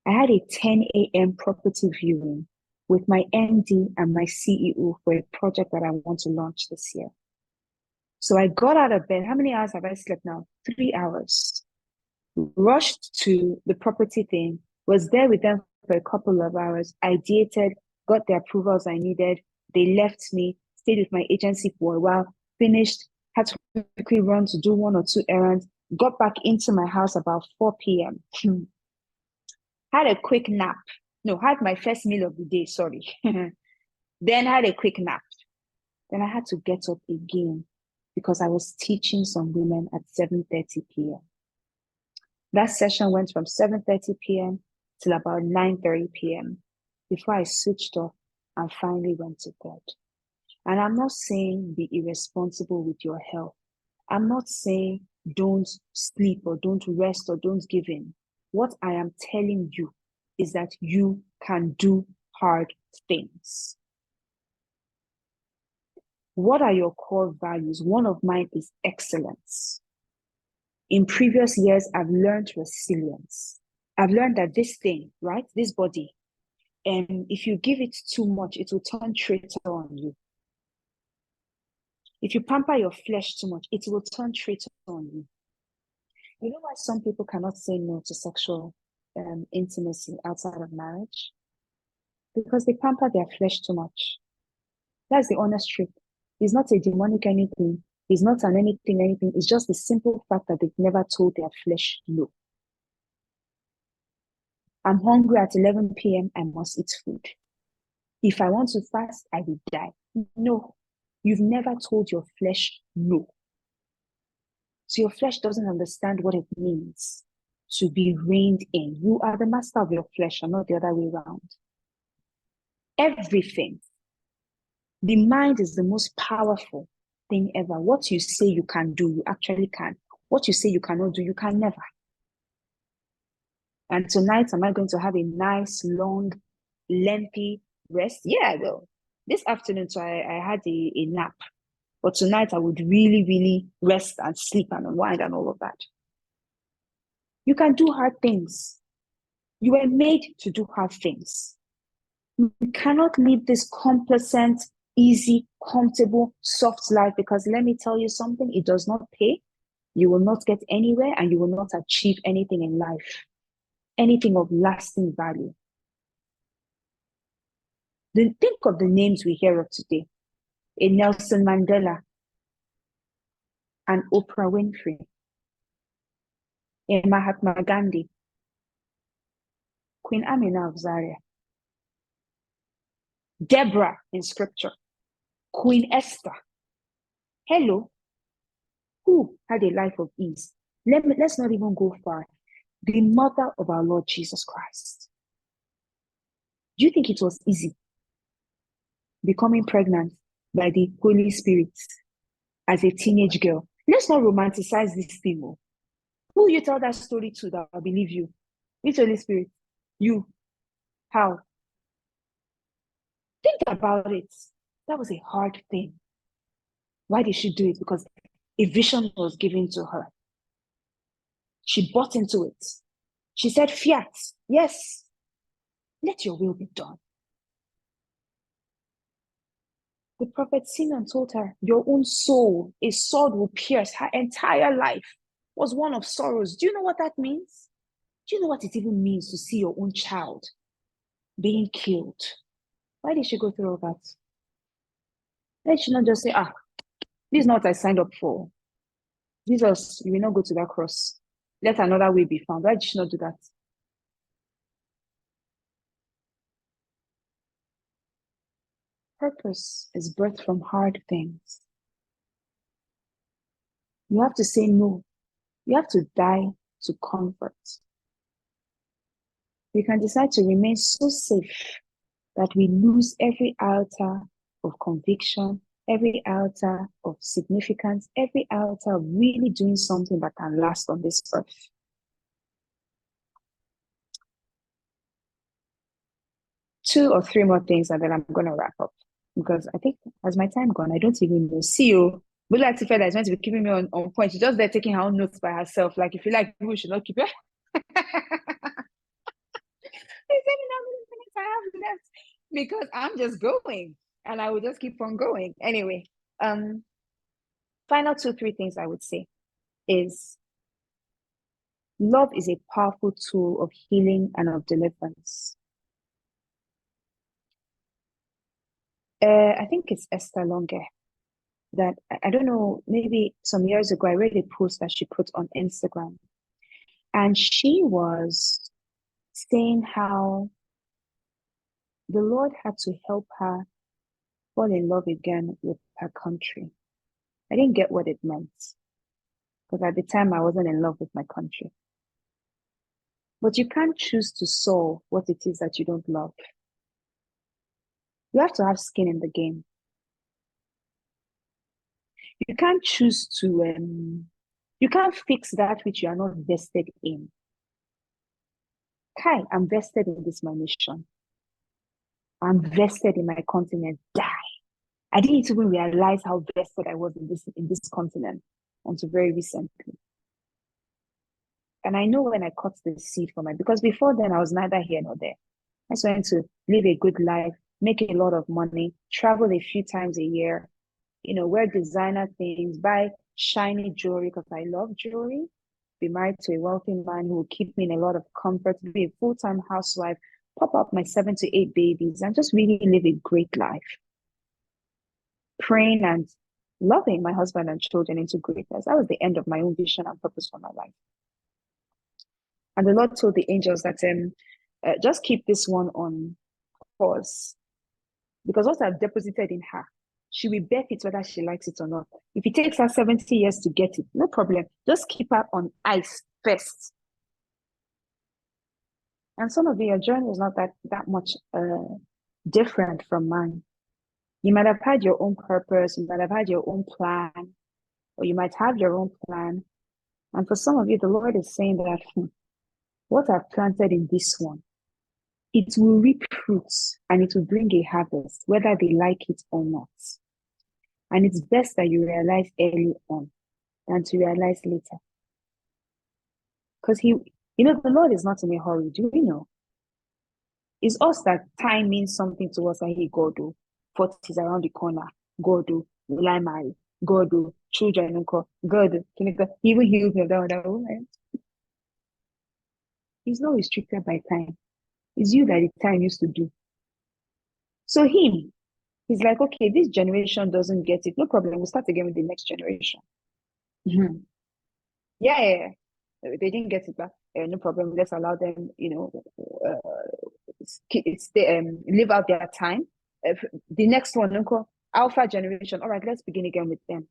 I had a 10 a.m. property viewing with my MD and my CEO for a project that I want to launch this year. So I got out of bed. How many hours have I slept now? 3 hours. Rushed to the property thing, was there with them for a couple of hours, ideated, got the approvals I needed. They left me, stayed with my agency for a while, finished, had to quickly run to do one or two errands, got back into my house about 4 p.m. Had a quick nap. No, had my first meal of the day, sorry. Then had a quick nap. Then I had to get up again because I was teaching some women at 7:30 p.m. That session went from 7:30 p.m. till about 9:30 p.m. before I switched off and finally went to bed. And I'm not saying be irresponsible with your health. I'm not saying don't sleep or don't rest or don't give in. What I am telling you is that you can do hard things. What are your core values? One of mine is excellence. In previous years, I've learned resilience. I've learned that this thing, right, this body, and if you give it too much, it will turn traitor on you. If you pamper your flesh too much, it will turn traitor on you. You know why some people cannot say no to sexual intimacy outside of marriage? Because they pamper their flesh too much. That's the honest truth. It's not a demonic anything. It's not an anything. It's just the simple fact that they've never told their flesh no. I'm hungry at 11 p.m. I must eat food. If I want to fast, I will die. No, you've never told your flesh no. So your flesh doesn't understand what it means to be reined in. You are the master of your flesh and not the other way around. Everything. The mind is the most powerful thing ever. What you say you can do, you actually can. What you say you cannot do, you can never. And tonight, am I going to have a nice, long, lengthy rest? Yeah, I will. This afternoon, so I had a nap. But tonight, I would really, really rest and sleep and unwind and all of that. You can do hard things. You were made to do hard things. You cannot live this complacent, easy, comfortable, soft life because let me tell you something, it does not pay. You will not get anywhere and you will not achieve anything in life, anything of lasting value. Then think of the names we hear of today. A Nelson Mandela, an Oprah Winfrey, a Mahatma Gandhi, Queen Amina of Zaria, Deborah in scripture, Queen Esther. Hello, who had a life of ease? Let's not even go far. The mother of our Lord Jesus Christ. Do you think it was easy becoming pregnant by the Holy Spirit as a teenage girl? Let's not romanticize this thing. Who you tell that story to that will believe you? Which Holy Spirit? You. How? Think about it. That was a hard thing. Why did she do it? Because a vision was given to her. She bought into it. She said, Fiat, yes, let your will be done. The prophet Simeon told her, your own soul, a sword will pierce. Her entire life was one of sorrows. Do you know what that means? Do you know what it even means to see your own child being killed? Why did she go through all that? Why did she not just say, this is not what I signed up for. Jesus, you will not go to that cross. Let another way be found. Why did she not do that? Purpose is birthed from hard things. You have to say no. You have to die to comfort. We can decide to remain so safe that we lose every iota of conviction, every iota of significance, every iota of really doing something that can last on this earth. Two or three more things and then I'm going to wrap up because I think as my time gone, I don't even know. See you. But like Tifeda is meant to be keeping me on point. She's just there taking her own notes by herself. Like if you like, people should not keep it. How many minutes I have left because I'm just going and I will just keep on going. Anyway, final two, three things I would say is love is a powerful tool of healing and of deliverance. I think it's Esther Longe that I don't know, maybe some years ago, I read a post that she put on Instagram. And she was saying how the Lord had to help her fall in love again with her country. I didn't get what it meant because at the time I wasn't in love with my country. But you can't choose to solve what it is that you don't love. You have to have skin in the game. You can't choose to, you can't fix that which you are not vested in. Kai, I'm vested in this my nation. I'm vested in my continent. Die. I didn't even realize how vested I was in this continent until very recently. And I know when I cut the seed for because before then I was neither here nor there. I just wanted to live a good life, make a lot of money, travel a few times a year, wear designer things, buy shiny jewelry because I love jewelry, be married to a wealthy man who will keep me in a lot of comfort, be a full-time housewife, pop up my 7 to 8 babies, and just really live a great life. Praying and loving my husband and children into greatness. That was the end of my own vision and purpose for my life. And the Lord told the angels that just keep this one on pause. Because what I've deposited in her, she will bet it whether she likes it or not. If it takes her 70 years to get it, no problem. Just keep her on ice first. And some of your journey is not that much different from mine. You might have had your own purpose, you might have had your own plan, or you might have your own plan. And for some of you, the Lord is saying that what I've planted in this one, it will reap fruits and it will bring a harvest, whether they like it or not. And it's best that you realize early on than to realize later. Because the Lord is not in a hurry. Do you know? It's us that time means something to us, and He go do. 40 is around the corner. Go do. Will I marry? Go do. Children, go do. He will heal me of that woman. He's not restricted by time. It's you that the time used to do. So he's like, okay, this generation doesn't get it. No problem. We'll start again with the next generation. Mm-hmm. Yeah. They didn't get it back. No problem. Let's allow them, live out their time. The next one, Alpha generation. All right, let's begin again with them.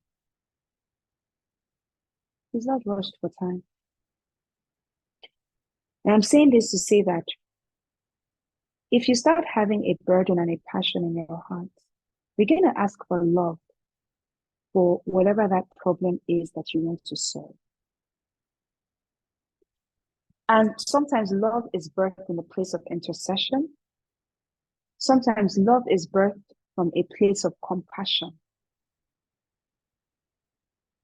He's not rushed for time. And I'm saying this to say that if you start having a burden and a passion in your heart, begin to ask for love for whatever that problem is that you want to solve. And sometimes love is birthed in a place of intercession. Sometimes love is birthed from a place of compassion.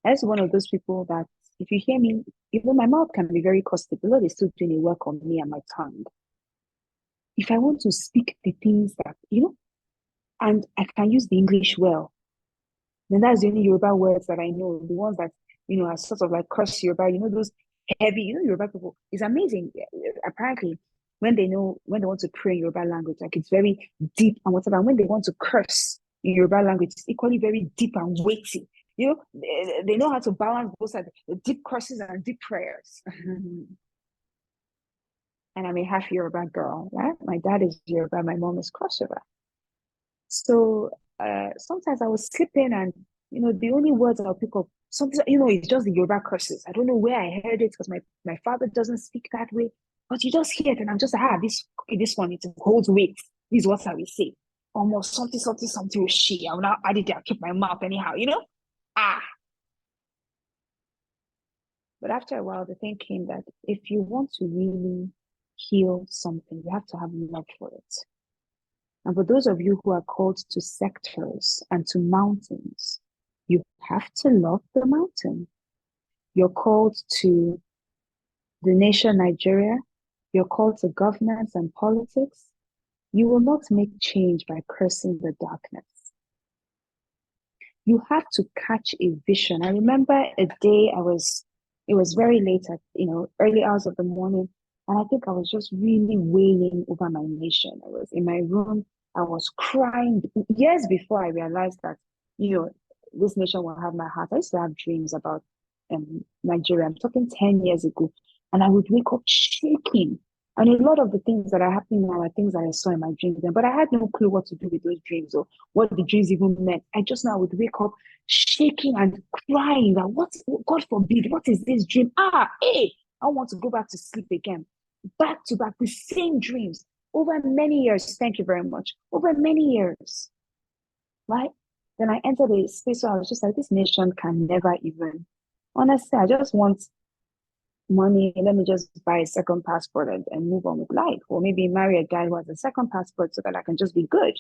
As one of those people that, if you hear me, even my mouth can be very caustic. The Lord is still doing a work on me and my tongue. If I want to speak the things that, and I can use the English well, then that's the only Yoruba words that I know. The ones that, are sort of like curse Yoruba, those heavy, Yoruba people. It's amazing. Apparently, when they want to pray in Yoruba language, like it's very deep and whatever. And when they want to curse in Yoruba language, it's equally very deep and weighty. They know how to balance both sides, the deep curses and deep prayers. And I'm a half Yoruba girl, right? My dad is Yoruba, my mom is crossover. So sometimes I was sleeping and, the only words I'll pick up, something, it's just the Yoruba curses. I don't know where I heard it because my father doesn't speak that way, but you just hear it and I'm just, this one, it holds weight. This is what I will say. Almost something with she. I will now add it there, keep my mouth anyhow, But after a while, the thing came that if you want to really heal something, you have to have love for it. And for those of you who are called to sectors and to mountains, you have to love the mountain. You're called to the nation Nigeria. You're called to governance and politics. You will not make change by cursing the darkness. You have to catch a vision. I remember a day it was very late at, early hours of the morning. And I think I was just really wailing over my nation. I was in my room. I was crying years before I realized that, you know, this nation will have my heart. I used to have dreams about Nigeria. I'm talking 10 years ago. And I would wake up shaking. And a lot of the things that are happening now are things that I saw in my dreams then, but I had no clue what to do with those dreams or what the dreams even meant. I just now would wake up shaking and crying that what, God forbid, what is this dream? Hey, I want to go back to sleep again. Back to back, the same dreams over many years. Thank you very much. Over many years, right? Then I entered a space where I was just like, this nation can never even, honestly, I just want money. Let me just buy a second passport and move on with life. Or maybe marry a guy who has a second passport so that I can just be good.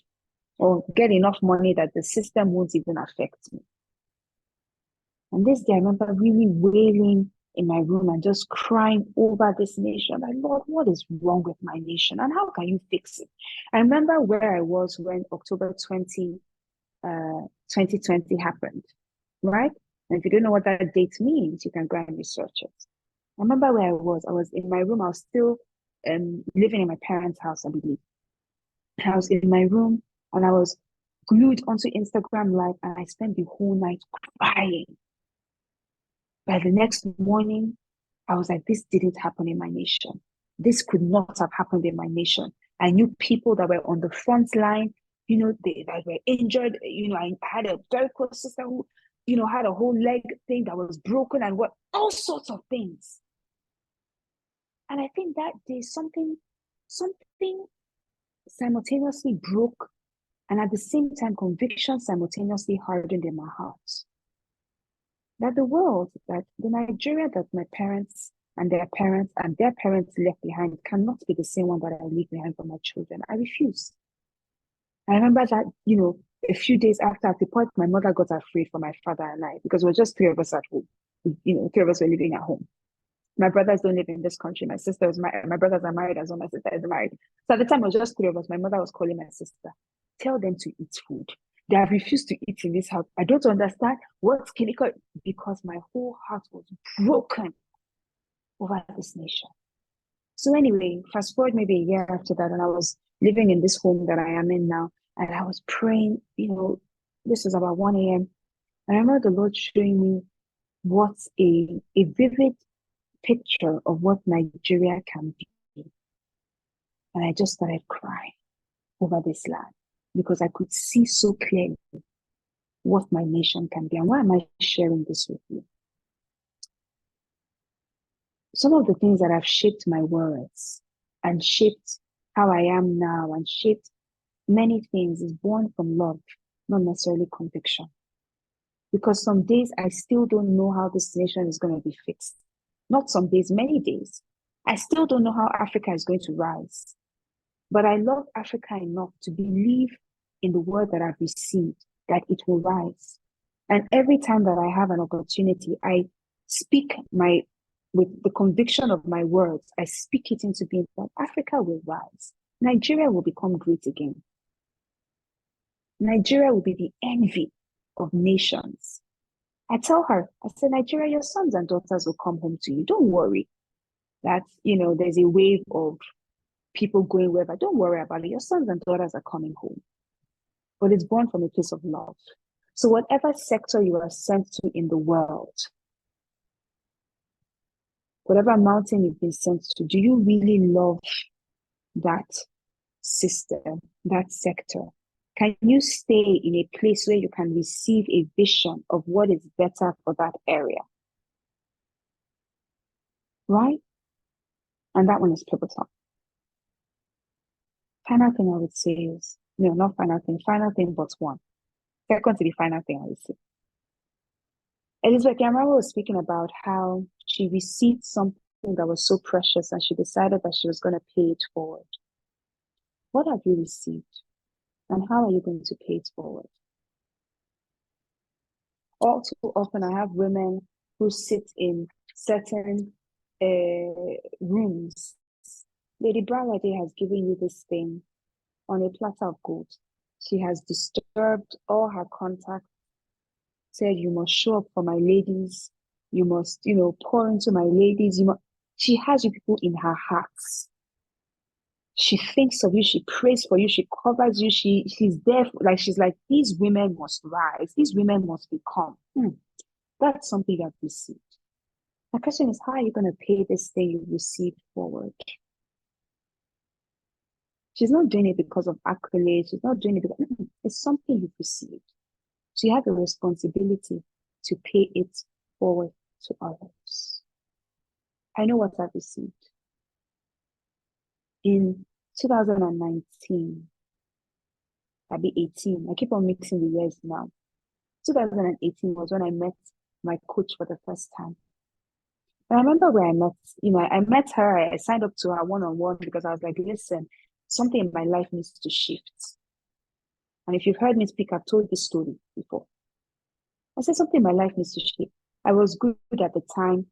Or get enough money that the system won't even affect me. And this day, I remember really wailing in my room and just crying over this nation. Like, Lord, what is wrong with my nation? And how can you fix it? I remember where I was when October 2020 happened, right? And if you don't know what that date means, you can go and research it. I remember where I was. I was in my room. I was still living in my parents' house, I believe. I was in my room and I was glued onto Instagram Live and I spent the whole night crying. By the next morning, I was like, this didn't happen in my nation. This could not have happened in my nation. I knew people that were on the front line, that were injured. I had a very close sister who, had a whole leg thing that was broken and what all sorts of things. And I think that day something simultaneously broke, and at the same time, conviction simultaneously hardened in my heart. That the Nigeria that my parents and their parents left behind cannot be the same one that I leave behind for my children. I refuse. I remember that, a few days after, at the point, my mother got afraid for my father and I because we were just three of us at home. Three of us were living at home. My brothers don't live in this country. My sister is married. My brothers are married as well. My sister is married. So at the time, it was just three of us. My mother was calling my sister. Tell them to eat food. They have refused to eat in this house. I don't understand what's clinical because my whole heart was broken over this nation. So anyway, fast forward maybe a year after that, and I was living in this home that I am in now, and I was praying, this was about 1 a.m. And I remember the Lord showing me what a vivid picture of what Nigeria can be. And I just started crying over this land because I could see so clearly what my nation can be. And why am I sharing this with you? Some of the things that have shaped my words and shaped how I am now and shaped many things is born from love, not necessarily conviction. Because some days I still don't know how this nation is going to be fixed. Not some days, many days. I still don't know how Africa is going to rise. But I love Africa enough to believe in the word that I've received, that it will rise. And every time that I have an opportunity, I speak with the conviction of my words, I speak it into being that Africa will rise. Nigeria will become great again. Nigeria will be the envy of nations. I tell her, I said, Nigeria, your sons and daughters will come home to you. Don't worry that, there's a wave of people going wherever. Don't worry about it. Your sons and daughters are coming home. But it's born from a place of love. So whatever sector you are sent to in the world, whatever mountain you've been sent to, do you really love that system, that sector? Can you stay in a place where you can receive a vision of what is better for that area? Right? And that one is pivotal. Final thing I would say is, no, not final thing, but one. Second to the final thing I would say. Elizabeth Yamara was speaking about how she received something that was so precious and she decided that she was going to pay it forward. What have you received? And how are you going to pay it forward? All too often, I have women who sit in certain rooms. Lady Bralade has given you this thing on a platter of gold. She has disturbed all her contacts. said, you must show up for my ladies. You must, pour into my ladies. She has you people in her hearts. She thinks of you. She prays for you. She covers you. She's there. She's like, these women must rise. These women must become. That's something I've received. My question is, how are you going to pay this thing you received forward? She's not doing it because of accolades. She's not doing it because it's something you've received. So you have a responsibility to pay it forward to others. I know what I've received. In 2019, I'll be 18. I keep on mixing the years now. 2018 was when I met my coach for the first time. And I remember where I met, I met her, I signed up to her one-on-one because I was like, listen, something in my life needs to shift. And if you've heard me speak, I've told this story before. I said something in my life needs to shift. I was good at the time.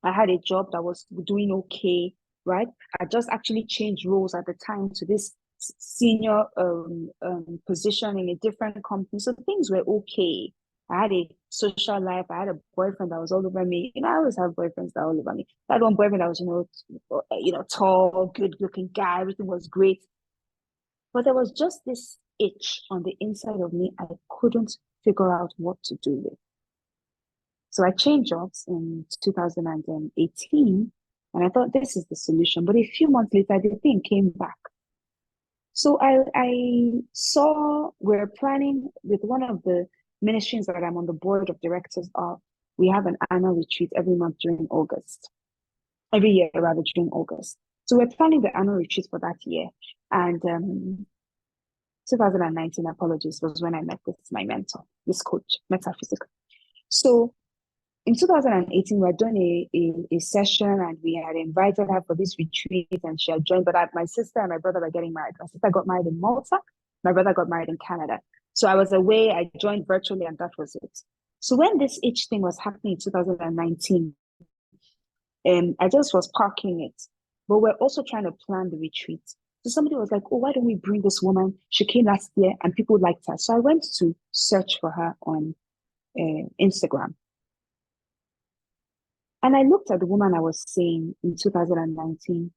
I had a job that was doing okay, right? I just actually changed roles at the time to this senior position in a different company. So things were okay. I had a social life. I had a boyfriend that was all over me. I always have boyfriends that are all over me. I had one boyfriend that was, tall, good-looking guy. Everything was great. But there was just this itch on the inside of me I couldn't figure out what to do with. So I changed jobs in 2018, and I thought this is the solution. But a few months later, the thing came back. So I saw we're planning with one of the ministries that I'm on the board of directors of. We have an annual retreat every month during August, every year rather during August. So we're planning the annual retreat for that year. And 2019, apologies, was when I met my mentor, this coach, metaphysical. So in 2018, we had done a session and we had invited her for this retreat and she had joined, but my sister and my brother were getting married. My sister got married in Malta. My brother got married in Canada. So I was away. I joined virtually and that was it. So when this itch thing was happening in 2019, I just was parking it. But we're also trying to plan the retreat. So somebody was like, oh, why don't we bring this woman? She came last year and people liked her. So I went to search for her on Instagram. And I looked at the woman I was seeing in 2019,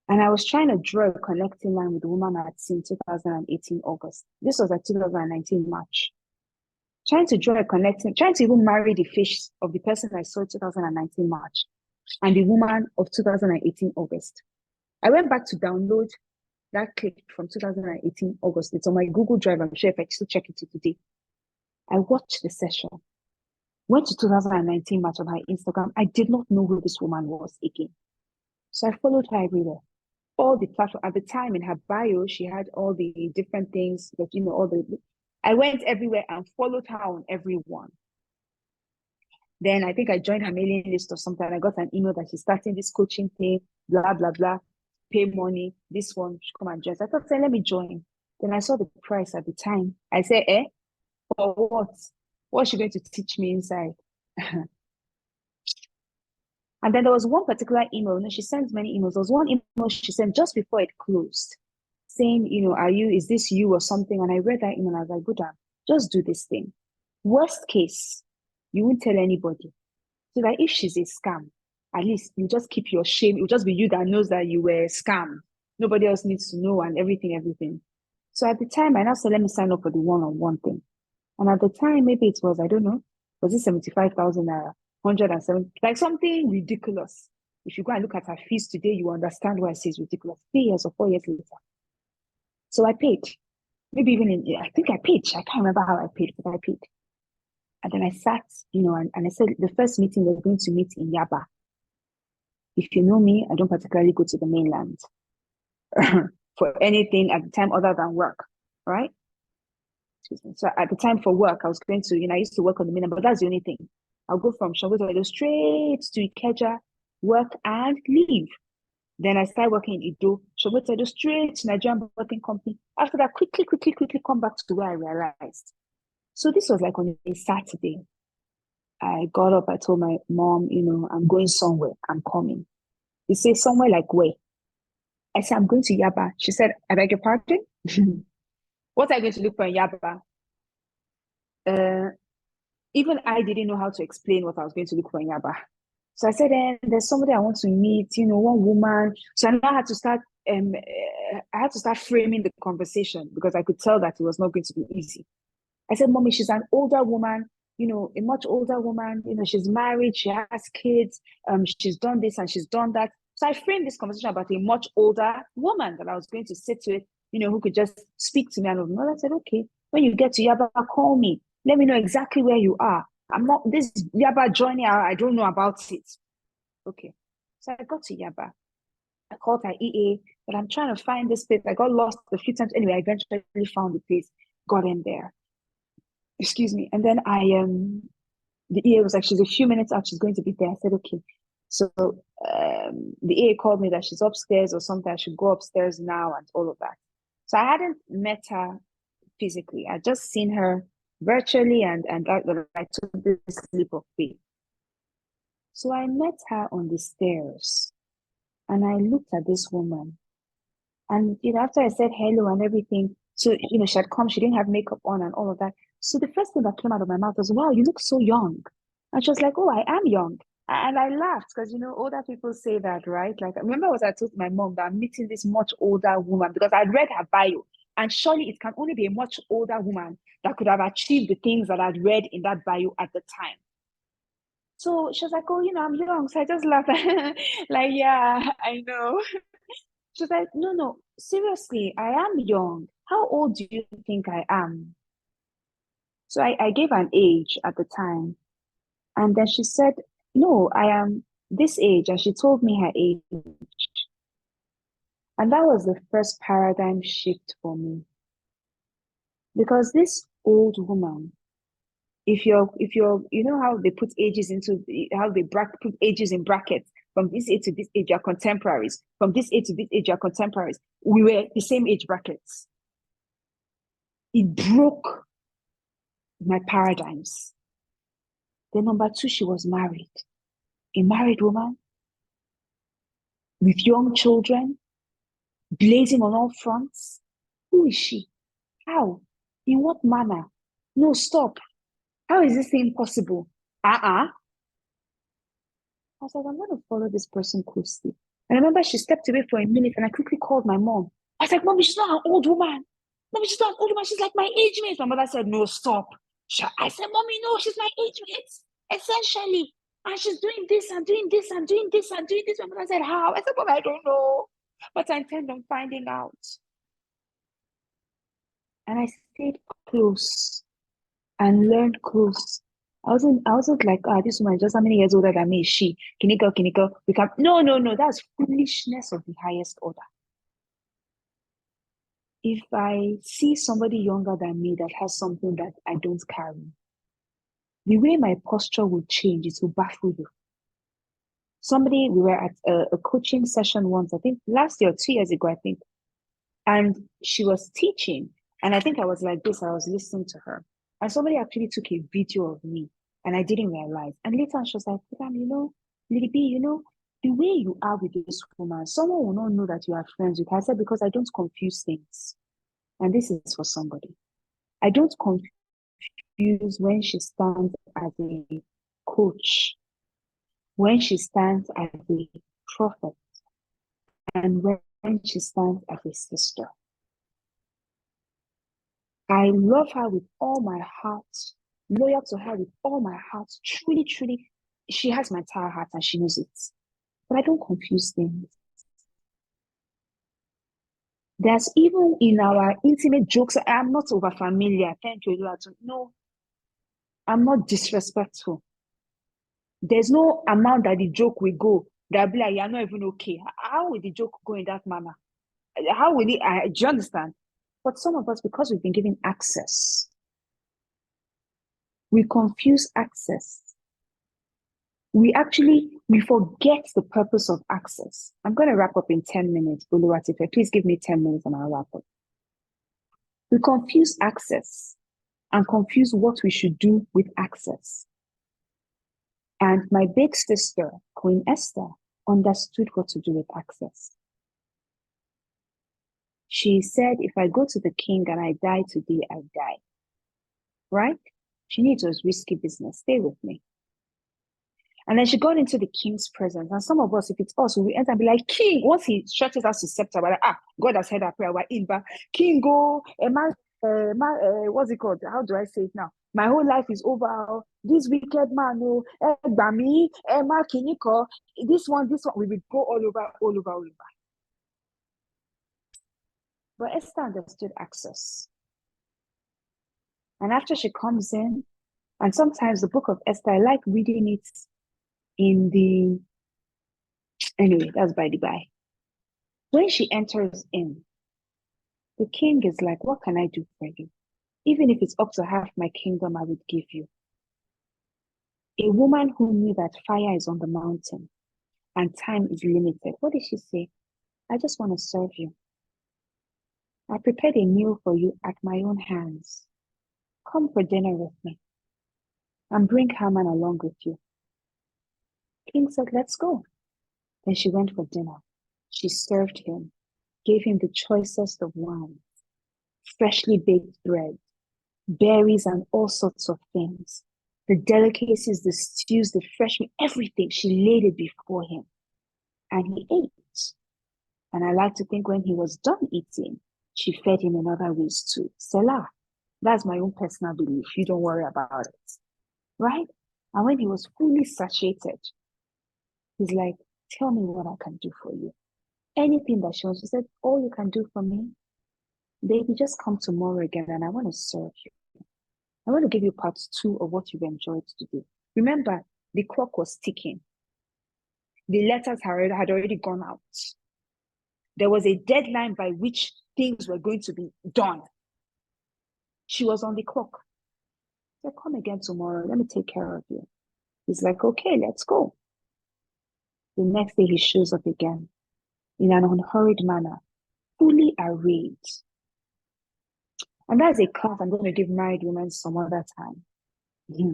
and I was trying to draw a connecting line with the woman I had seen 2018 August. This was at 2019 March. Trying to draw a connecting, trying to even marry the face of the person I saw in 2019 March and the woman of 2018 August. I went back to download that clip from 2018 August. It's on my Google Drive. I'm sure if I still check it today. I watched the session. Went to 2019 March on her Instagram. I did not know who this woman was again. So I followed her everywhere. All the platform at the time in her bio, she had all the different things that, I went everywhere and followed her on everyone. Then I think I joined her mailing list or something. I got an email that she's starting this coaching thing, blah, blah, blah, pay money. This one should come and join. So I thought, let me join. Then I saw the price at the time. I said, for what? What's she going to teach me inside? And then there was one particular email. She sends many emails. There was one email she sent just before it closed, saying, is this you or something? And I read that email and I was like, Bodam, just do this thing. Worst case, you won't tell anybody. So that if she's a scam, at least you just keep your shame. It will just be you that knows that you were a scam. Nobody else needs to know and everything. So at the time, I now said, let me sign up for the one-on-one thing. And at the time, maybe it was, I don't know, was it 75,000 naira, 107, like something ridiculous. If you go and look at her fees today, you understand why I say it's ridiculous. 3 years or 4 years later. So I paid. Maybe even I think I paid. I can't remember how I paid, but I paid. And then I sat, and I said, the first meeting we're going to meet in Yaba. If you know me, I don't particularly go to the mainland for anything at the time other than work, right? So at the time for work, I was going to, I used to work on the mainland, but that's the only thing. I'll go from Soweto straight to Ikeja, work and leave. Then I started working in Ido, Soweto straight to Nigerian working company. After that, quickly come back to where I realized. So this was like on a Saturday. I got up, I told my mom, I'm going somewhere, I'm coming. He said, somewhere like where? I said, I'm going to Yaba. She said, I beg your pardon? What are you going to look for in Yaba? even I didn't know how to explain what I was going to look for in Yaba. So I said, there's somebody I want to meet, one woman. So I now had to start I had to start framing the conversation because I could tell that it was not going to be easy. I said, Mommy, she's an older woman, a much older woman, she's married, she has kids, she's done this and she's done that. So I framed this conversation about a much older woman that I was going to sit with, who could just speak to me. And I said, okay, when you get to Yaba, call me. Let me know exactly where you are. I'm not this Yaba journey, I don't know about it. Okay. So I got to Yaba. I called her EA, but I'm trying to find this place. I got lost a few times. Anyway, I eventually found the place, got in there. Excuse me. And then the EA was like, she's a few minutes out, she's going to be there. I said, okay. So the EA called me that she's upstairs or something. I should go upstairs now and all of that. So I hadn't met her physically. I just seen her virtually and I took this leap of faith. So I met her on the stairs and I looked at this woman. And, after I said hello and everything, so, she had come, she didn't have makeup on and all of that. So the first thing that came out of my mouth was, wow, you look so young. And she was like, oh, I am young. And I laughed because, older people say that, right? Like, I remember I told my mom that I'm meeting this much older woman because I'd read her bio. And surely it can only be a much older woman that could have achieved the things that I'd read in that bio at the time. So she was like, oh, I'm young. So I just laughed. Like, yeah, I know. She was like, no, seriously, I am young. How old do you think I am? So I gave an age at the time. And then she said, no, I am this age. And she told me her age. And that was the first paradigm shift for me. Because this old woman, if you're, how they put ages how they put ages in brackets. From this age to this age, you're contemporaries. From this age to this age, you're contemporaries. We were the same age brackets. It broke my paradigms. Then number two, she was married. A married woman with young children, blazing on all fronts. Who is she? How? In what manner? No, stop. How is this thing possible? I was like, I'm going to follow this person closely. And I remember she stepped away for a minute and I quickly called my mom. I was like, Mommy, she's not an old woman. Mommy, she's not an old woman. She's like my age mate. My mother said, no, stop. I said, Mommy, no, she's my age mate. Essentially. And she's doing this and doing this and doing this and doing this. My mother said, how? I said, Mom, I don't know. But I intend on finding out. And I stayed close and learned close. I wasn't like, this woman is just how many years older than me is she? Can you go? We can no, that's foolishness of the highest order. If I see somebody younger than me that has something that I don't carry, the way my posture will change, it will baffle you. We were at a coaching session once, I think last year or 2 years ago, I think. And she was teaching. And I think I was like this, I was listening to her. And somebody actually took a video of me and I didn't realize. And later she was like, Lily B, the way you are with this woman, someone will not know that you are friends with her. I said, because I don't confuse things. And this is for somebody. I don't confuse when she stands as a coach, when she stands as a prophet, and when she stands as a sister. I love her with all my heart, loyal to her with all my heart. Truly, truly, she has my entire heart and she knows it. But I don't confuse things. There's even in our intimate jokes, I'm not over familiar. Thank you. No, I'm not disrespectful. There's no amount that the joke will go. They'll be like, you're not even okay. How will the joke go in that manner? How will it? Do you understand? But some of us, because we've been given access, we confuse access. We forget the purpose of access. I'm going to wrap up in 10 minutes. Oluwatife, please give me 10 minutes and I'll wrap up. We confuse access and confuse what we should do with access. And my big sister, Queen Esther, understood what to do with access. She said, if I go to the king and I die today, I die. Right? She knew it was risky business. Stay with me. And then she got into the king's presence. And some of us, if it's us, we enter and be like, King, once he stretches out his scepter, we're like, God has heard our prayer. We're in, but King, go, what's it called? How do I say it now? My whole life is over. This wicked man, Bami, Emma, Kiniko, this one, we will go all over, all over, all over. But Esther understood access. And after she comes in, and sometimes the book of Esther, I like reading it in the, anyway, that's by the by. When she enters in, the king is like, what can I do for you? Even if it's up to half my kingdom, I would give you. A woman who knew that fire is on the mountain and time is limited. What did she say? I just want to serve you. I prepared a meal for you at my own hands. Come for dinner with me and bring Haman along with you. King said, let's go. Then she went for dinner. She served him, gave him the choicest of wine, freshly baked bread, berries, and all sorts of things. The delicacies, the stews, the fresh meat, everything. She laid it before him. And he ate. And I like to think when he was done eating, she fed him in other ways too. Selah. That's my own personal belief. You don't worry about it. Right? And when he was fully satiated, he's like, tell me what I can do for you. Anything that she wants. She said, all you can do for me, baby, just come tomorrow again and I want to serve you. I want to give you part 2 of what you've enjoyed today. Remember, the clock was ticking. The letters had already gone out. There was a deadline by which things were going to be done. She was on the clock. She said, come again tomorrow. Let me take care of you. He's like, okay, let's go. The next day he shows up again in an unhurried manner, fully arrayed. And that's a class I'm going to give married women some other time. Mm-hmm.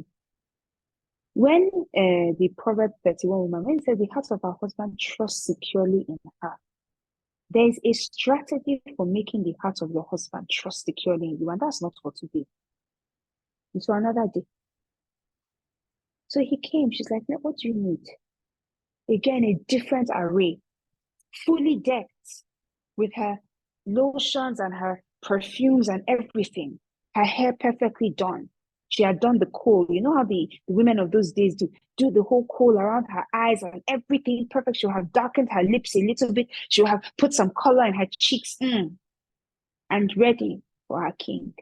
When the Proverb 31 woman, when it says the heart of her husband trusts securely in her, there is a strategy for making the heart of your husband trust securely in you, and that's not for today. It's for another day. So he came. She's like, what do you need? Again, a different array, fully decked with her lotions and her perfumes and everything. Her hair perfectly done. She had done the kohl. You know how the women of those days do the whole kohl around her eyes and everything perfect. She'll have darkened her lips a little bit. She'll have put some color in her cheeks. And ready for her king.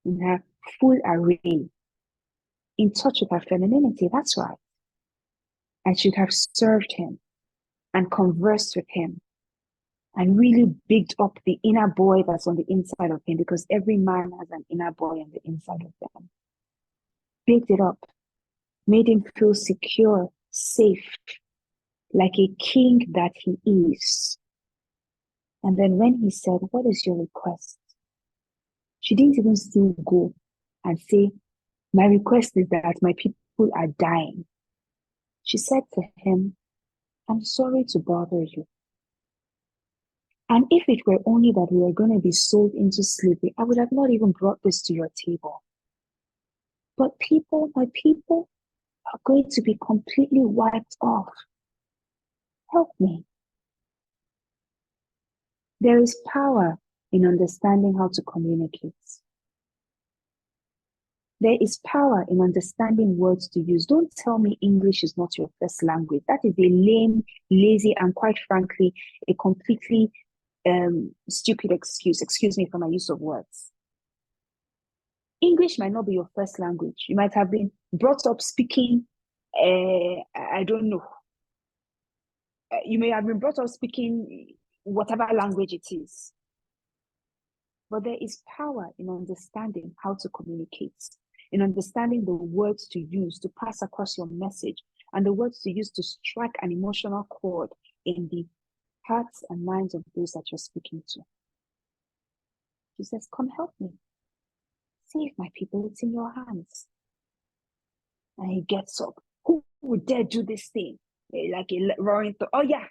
In her full array. In touch with her femininity, that's right. And she'd have served him and conversed with him and really bigged up the inner boy that's on the inside of him, because every man has an inner boy on the inside of them. Bigged it up, made him feel secure, safe, like a king that he is. And then when he said, what is your request? She didn't even still go and say, my request is that my people are dying. She said to him, I'm sorry to bother you. And if it were only that we were going to be sold into slavery, I would have not even brought this to your table. But my people are going to be completely wiped off. Help me. There is power in understanding how to communicate. There is power in understanding words to use. Don't tell me English is not your first language. That is a lame, lazy, and quite frankly, a completely stupid excuse. Excuse me for my use of words. English might not be your first language. You might have been brought up speaking, I don't know. You may have been brought up speaking whatever language it is. But there is power in understanding how to communicate, in understanding the words to use to pass across your message, and the words to use to strike an emotional chord in the hearts and minds of those that you're speaking to. She says, come help me. Save my people, it's in your hands. And he gets up. Who would dare do this thing? Like a roaring, oh yeah.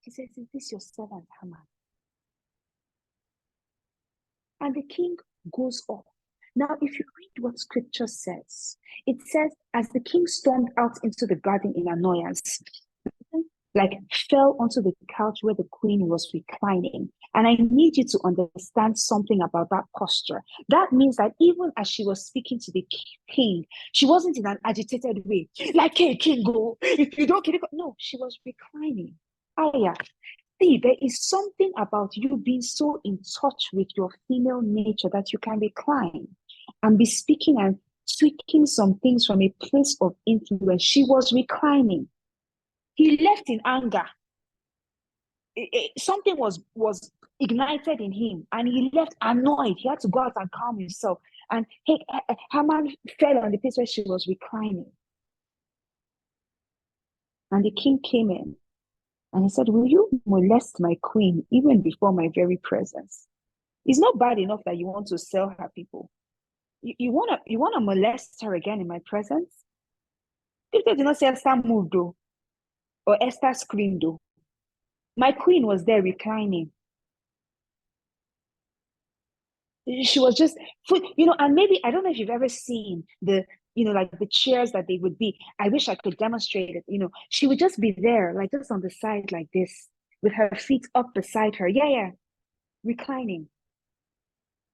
He says, is this your servant, Haman? And the king goes up. Now, if you read what scripture says, it says, as the king stormed out into the garden in annoyance, like fell onto the couch where the queen was reclining. And I need you to understand something about that posture. That means that even as she was speaking to the king, she wasn't in an agitated way, like, hey, king, go. If you don't get it, no, she was reclining. Ah, yeah. See, there is something about you being so in touch with your female nature that you can recline and be speaking and tweaking some things from a place of influence. She was reclining. He left in anger. Something was ignited in him, and he left annoyed. He had to go out and calm himself. And hey, Haman fell on the place where she was reclining. And the king came in and he said, will you molest my queen even before my very presence? It's not bad enough that you want to sell her people. You wanna molest her again in my presence? People did not say Esther moved though, or Esther screamed though. My queen was there reclining. She was just, and maybe, I don't know if you've ever seen like the chairs that they would be. I wish I could demonstrate it. She would just be there, like just on the side like this, with her feet up beside her. Yeah, reclining,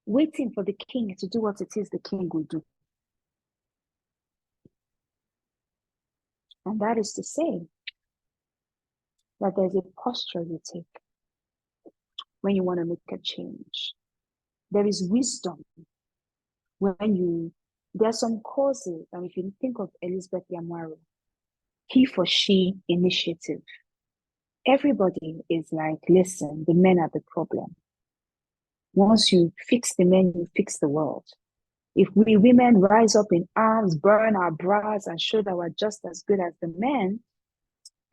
waiting for the king to do what it is the king would do. And that is to say that there's a posture you take when you want to make a change. There is wisdom there are some causes, and if you think of Elizabeth Yamaro, he for she initiative. Everybody is like, listen, the men are the problem. Once you fix the men, you fix the world. If we women rise up in arms, burn our bras, and show that we're just as good as the men,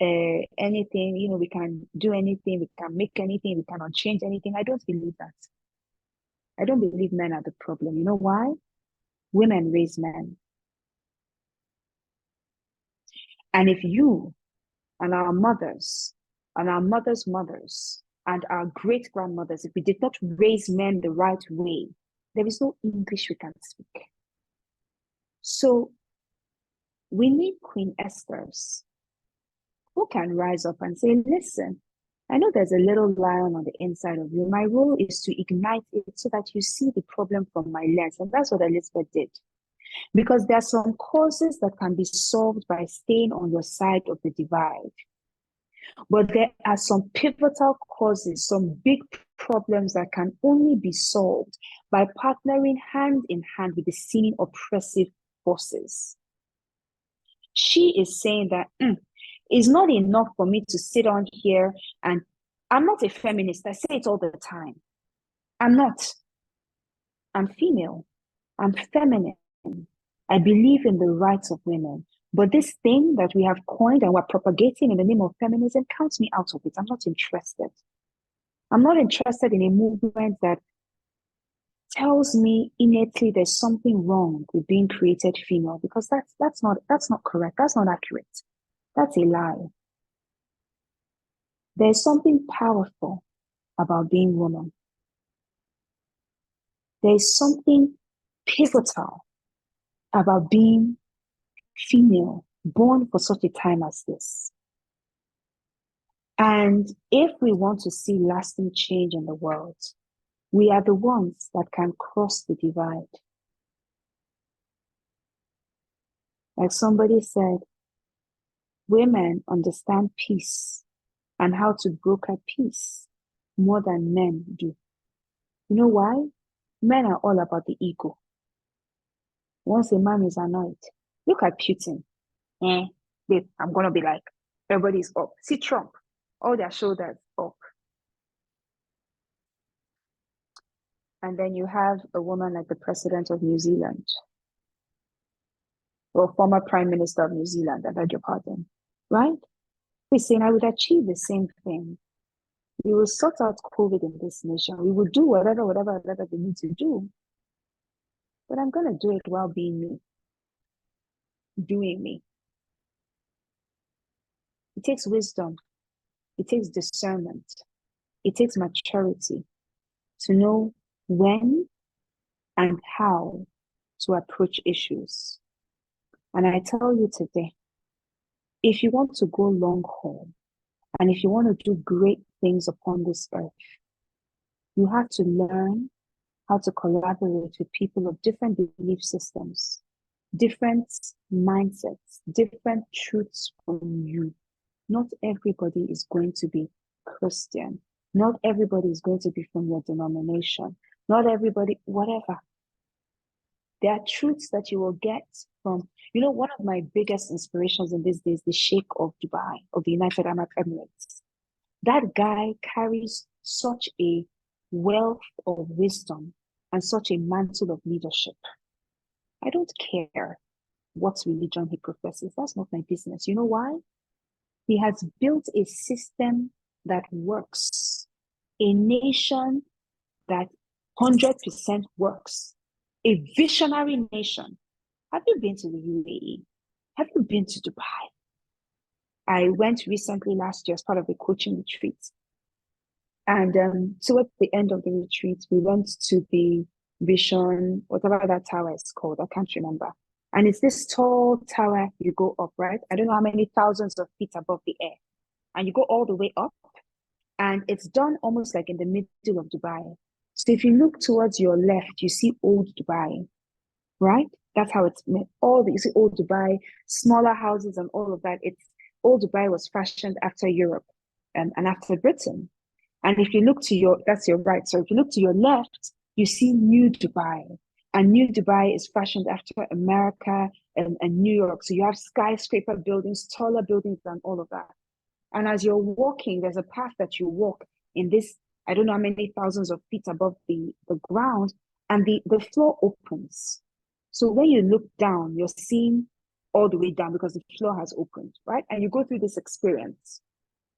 anything, we can do anything, we can make anything, we cannot change anything. I don't believe that. I don't believe men are the problem. You know why? Women raise men. And if you and our mothers and our mothers' mothers and our great grandmothers, if we did not raise men the right way, there is no English we can speak. So we need Queen Esther's who can rise up and say, listen, I know there's a little lion on the inside of you. My role is to ignite it so that you see the problem from my lens. And that's what Elizabeth did. Because there are some causes that can be solved by staying on your side of the divide. But there are some pivotal causes, some big problems that can only be solved by partnering hand in hand with the seeming oppressive forces. She is saying that it's not enough for me to sit on here, and I'm not a feminist. I say it all the time. I'm not. I'm female. I'm feminine. I believe in the rights of women. But this thing that we have coined and we're propagating in the name of feminism counts me out of it. I'm not interested. I'm not interested in a movement that tells me innately there's something wrong with being created female, because that's not correct. That's not accurate. That's a lie. There's something powerful about being woman. There's something pivotal about being female, born for such a time as this. And if we want to see lasting change in the world, we are the ones that can cross the divide. Like somebody said, women understand peace and how to broker peace more than men do. You know why? Men are all about the ego. Once a man is annoyed, look at Putin. Babe, I'm going to be like, everybody's up. See Trump, all their shoulders up. And then you have a woman like the president of New Zealand, or former prime minister of New Zealand, I beg your pardon, right? We're saying I would achieve the same thing. We will sort out COVID in this nation. We will do whatever they need to do. But I'm going to do it while being me, doing me. It takes wisdom. It takes discernment. It takes maturity to know when and how to approach issues. And I tell you today, if you want to go long haul, and if you want to do great things upon this earth, you have to learn how to collaborate with people of different belief systems, different mindsets, different truths from you. Not everybody is going to be Christian. Not everybody is going to be from your denomination. Not everybody, whatever. There are truths that you will get from, one of my biggest inspirations in these days, the Sheikh of Dubai, of the United Arab Emirates. That guy carries such a wealth of wisdom and such a mantle of leadership. I don't care what religion he professes. That's not my business. You know why? He has built a system that works, a nation that 100% works, a visionary nation. Have you been to the UAE? Have you been to Dubai? I went recently last year as part of a coaching retreat. And towards the end of the retreat, we went to the Vision, whatever that tower is called, I can't remember. And it's this tall tower you go up, right? I don't know how many thousands of feet above the air. And you go all the way up. And it's done almost like in the middle of Dubai. So if you look towards your left, you see old Dubai, right? That's how it's made. You see old Dubai, smaller houses and all of that. Old Dubai was fashioned after Europe and after Britain. And if you look that's your right. So if you look to your left, you see New Dubai. And New Dubai is fashioned after America and New York. So you have skyscraper buildings, taller buildings than all of that. And as you're walking, there's a path that you walk in this, I don't know how many thousands of feet above the ground, and the floor opens. So when you look down, you're seeing all the way down because the floor has opened, right? And you go through this experience.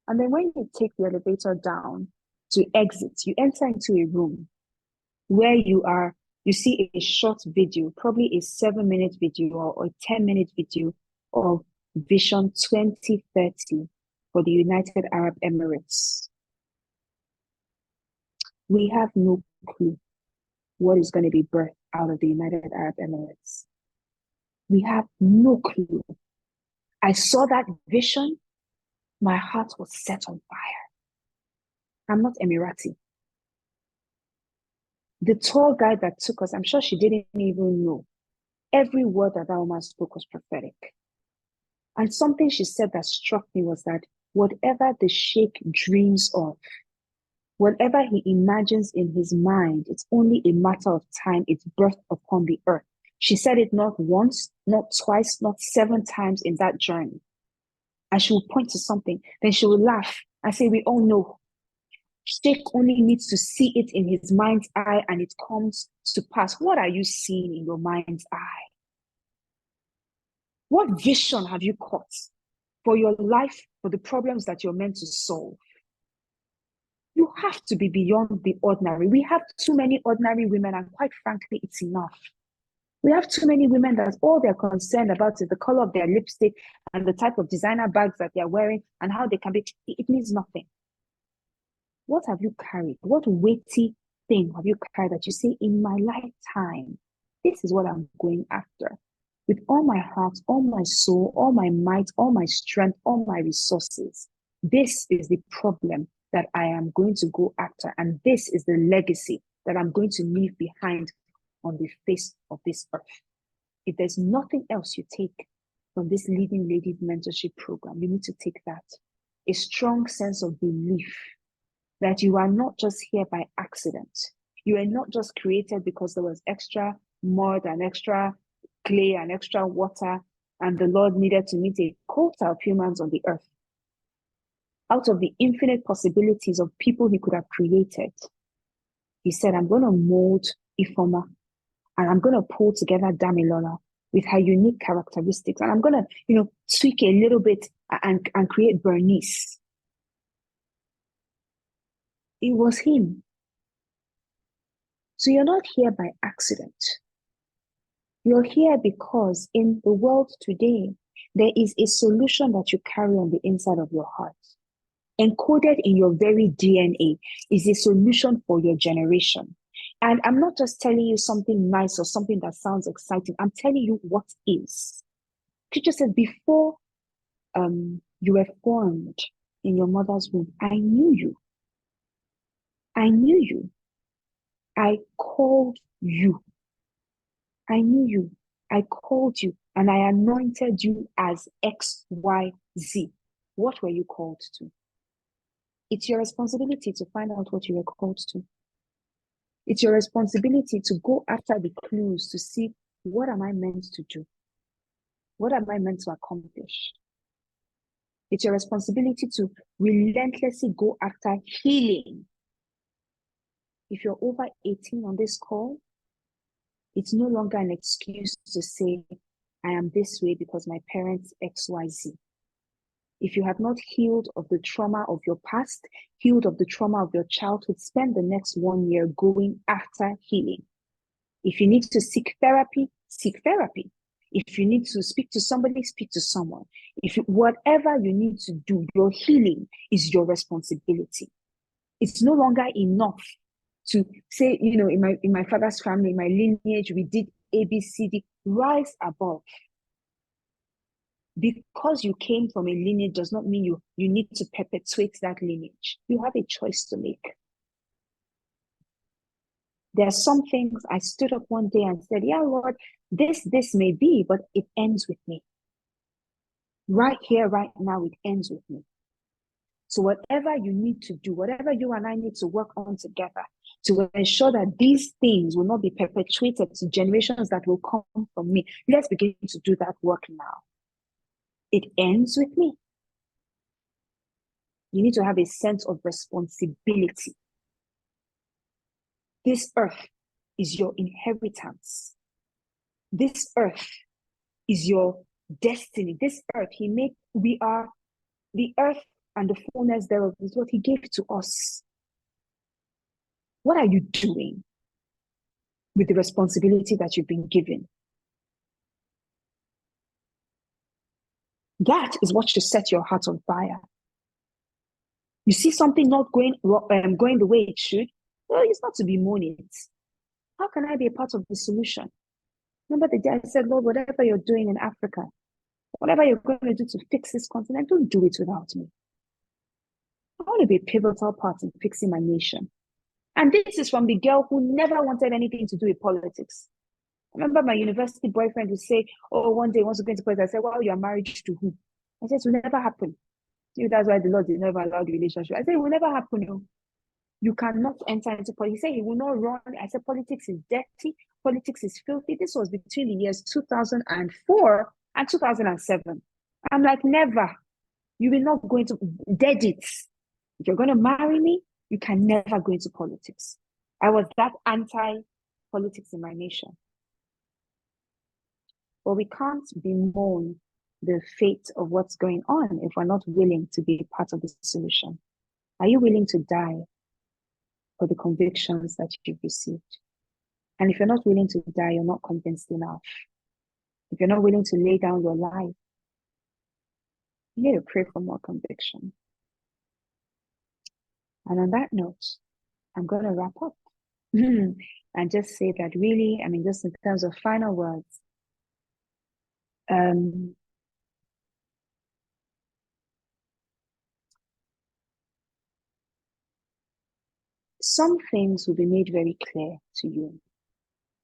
And then when you take the elevator down to exit, you enter into a room where you see a short video, probably a 7-minute video or a 10-minute video of Vision 2030 for the United Arab Emirates. We have no clue what is going to be birthed out of the United Arab Emirates. We have no clue. I saw that vision. My heart was set on fire. I'm not Emirati. The tour guide that took us, I'm sure she didn't even know. Every word that woman spoke was prophetic. And something she said that struck me was that whatever the sheikh dreams of, whatever he imagines in his mind, it's only a matter of time it's birthed upon the earth. She said it not once, not twice, not 7 times in that journey. And she will point to something, then she will laugh and say, we all know. Sheikh only needs to see it in his mind's eye and it comes to pass. What are you seeing in your mind's eye? What vision have you caught for your life, for the problems that you're meant to solve? You have to be beyond the ordinary. We have too many ordinary women, and quite frankly, it's enough. We have too many women that all they're concerned about is the color of their lipstick and the type of designer bags that they're wearing and how they can be. It means nothing. What have you carried? What weighty thing have you carried that you say, in my lifetime, this is what I'm going after? With all my heart, all my soul, all my might, all my strength, all my resources. This is the problem that I am going to go after. And this is the legacy that I'm going to leave behind on the face of this earth. If there's nothing else you take from this Leading Ladies Mentorship Program, you need to take that. A strong sense of belief that you are not just here by accident. You are not just created because there was extra mud and extra clay and extra water, and the Lord needed to meet a quota of humans on the earth. Out of the infinite possibilities of people he could have created, he said, I'm going to mold Ifoma, and I'm going to pull together Damilola with her unique characteristics, and I'm going to, tweak a little bit and create Bernice. It was him. So you're not here by accident. You're here because in the world today, there is a solution that you carry on the inside of your heart. Encoded in your very DNA is a solution for your generation. And I'm not just telling you something nice or something that sounds exciting. I'm telling you what is. Scripture said, before you were formed in your mother's womb, I knew you. I knew you. I called you. I knew you. I called you and I anointed you as XYZ. What were you called to? It's your responsibility to find out what you were called to. It's your responsibility to go after the clues to see, what am I meant to do? What am I meant to accomplish? It's your responsibility to relentlessly go after healing. If you're over 18 on this call, it's no longer an excuse to say, I am this way because my parents XYZ. If you have not healed of the trauma of your past, healed of the trauma of your childhood, spend the next 1 year going after healing. If you need to seek therapy, seek therapy. If you need to speak to somebody, speak to someone. Whatever you need to do, your healing is your responsibility. It's no longer enough to say, in my father's family, my lineage, we did A, B, C, D. Rise above. Because you came from a lineage does not mean you need to perpetuate that lineage. You have a choice to make. There are some things I stood up one day and said, yeah, Lord, this may be, but it ends with me. Right here, right now, it ends with me. So whatever you need to do, whatever you and I need to work on together to ensure that these things will not be perpetuated to generations that will come from me, let's begin to do that work now. It ends with me. You need to have a sense of responsibility. This earth is your inheritance. This earth is your destiny. This earth, we are the earth and the fullness thereof is what he gave to us. What are you doing with the responsibility that you've been given? That is what should set your heart on fire. You see something not going the way it should, well, it's not to bemoan it. How can I be a part of the solution? Remember the day I said, Lord, whatever you're doing in Africa, whatever you're going to do to fix this continent, don't do it without me. I want to be a pivotal part in fixing my nation. And this is from the girl who never wanted anything to do with politics. I remember my university boyfriend would say, oh, one day he wants to go into politics. I said, well, you're married to who? I said, it will never happen. That's why the Lord did never allow the relationship. I said, it will never happen. No. You cannot enter into politics. He said he will not run. I said, politics is dirty. Politics is filthy. This was between the years 2004 and 2007. I'm like, never. You will not go into dead it. If you're going to marry me, you can never go into politics. I was that anti-politics in my nation. But we can't bemoan the fate of what's going on if we're not willing to be part of the solution. Are you willing to die for the convictions that you've received? And if you're not willing to die, you're not convinced enough. If you're not willing to lay down your life, you need to pray for more conviction. And on that note, I'm going to wrap up and just say that really, just in terms of final words, some things will be made very clear to you,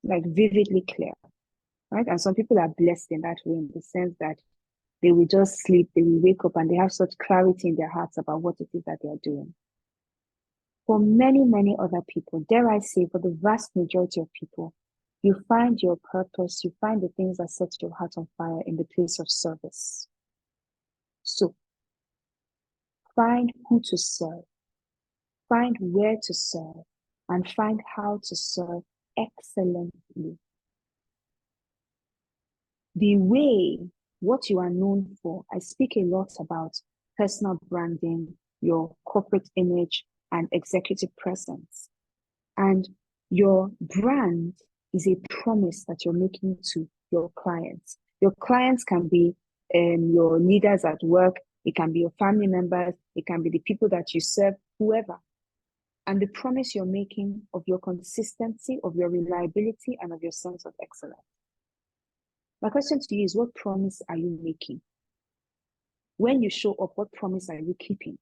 like vividly clear, right? And some people are blessed in that way, in the sense that they will just sleep, they will wake up, and they have such clarity in their hearts about what it is that they are doing. For many, many other people, dare I say, for the vast majority of people, you find your purpose, you find the things that set your heart on fire in the place of service. So, find who to serve, find where to serve, and find how to serve excellently. The way, what you are known for, I speak a lot about personal branding, your corporate image, and executive presence. And your brand is a promise that you're making to your clients. Your clients can be your leaders at work, it can be your family members, it can be the people that you serve, whoever. and the promise you're making of your consistency, of your reliability, and of your sense of excellence. My question to you is, what promise are you making? When you show up, what promise are you keeping?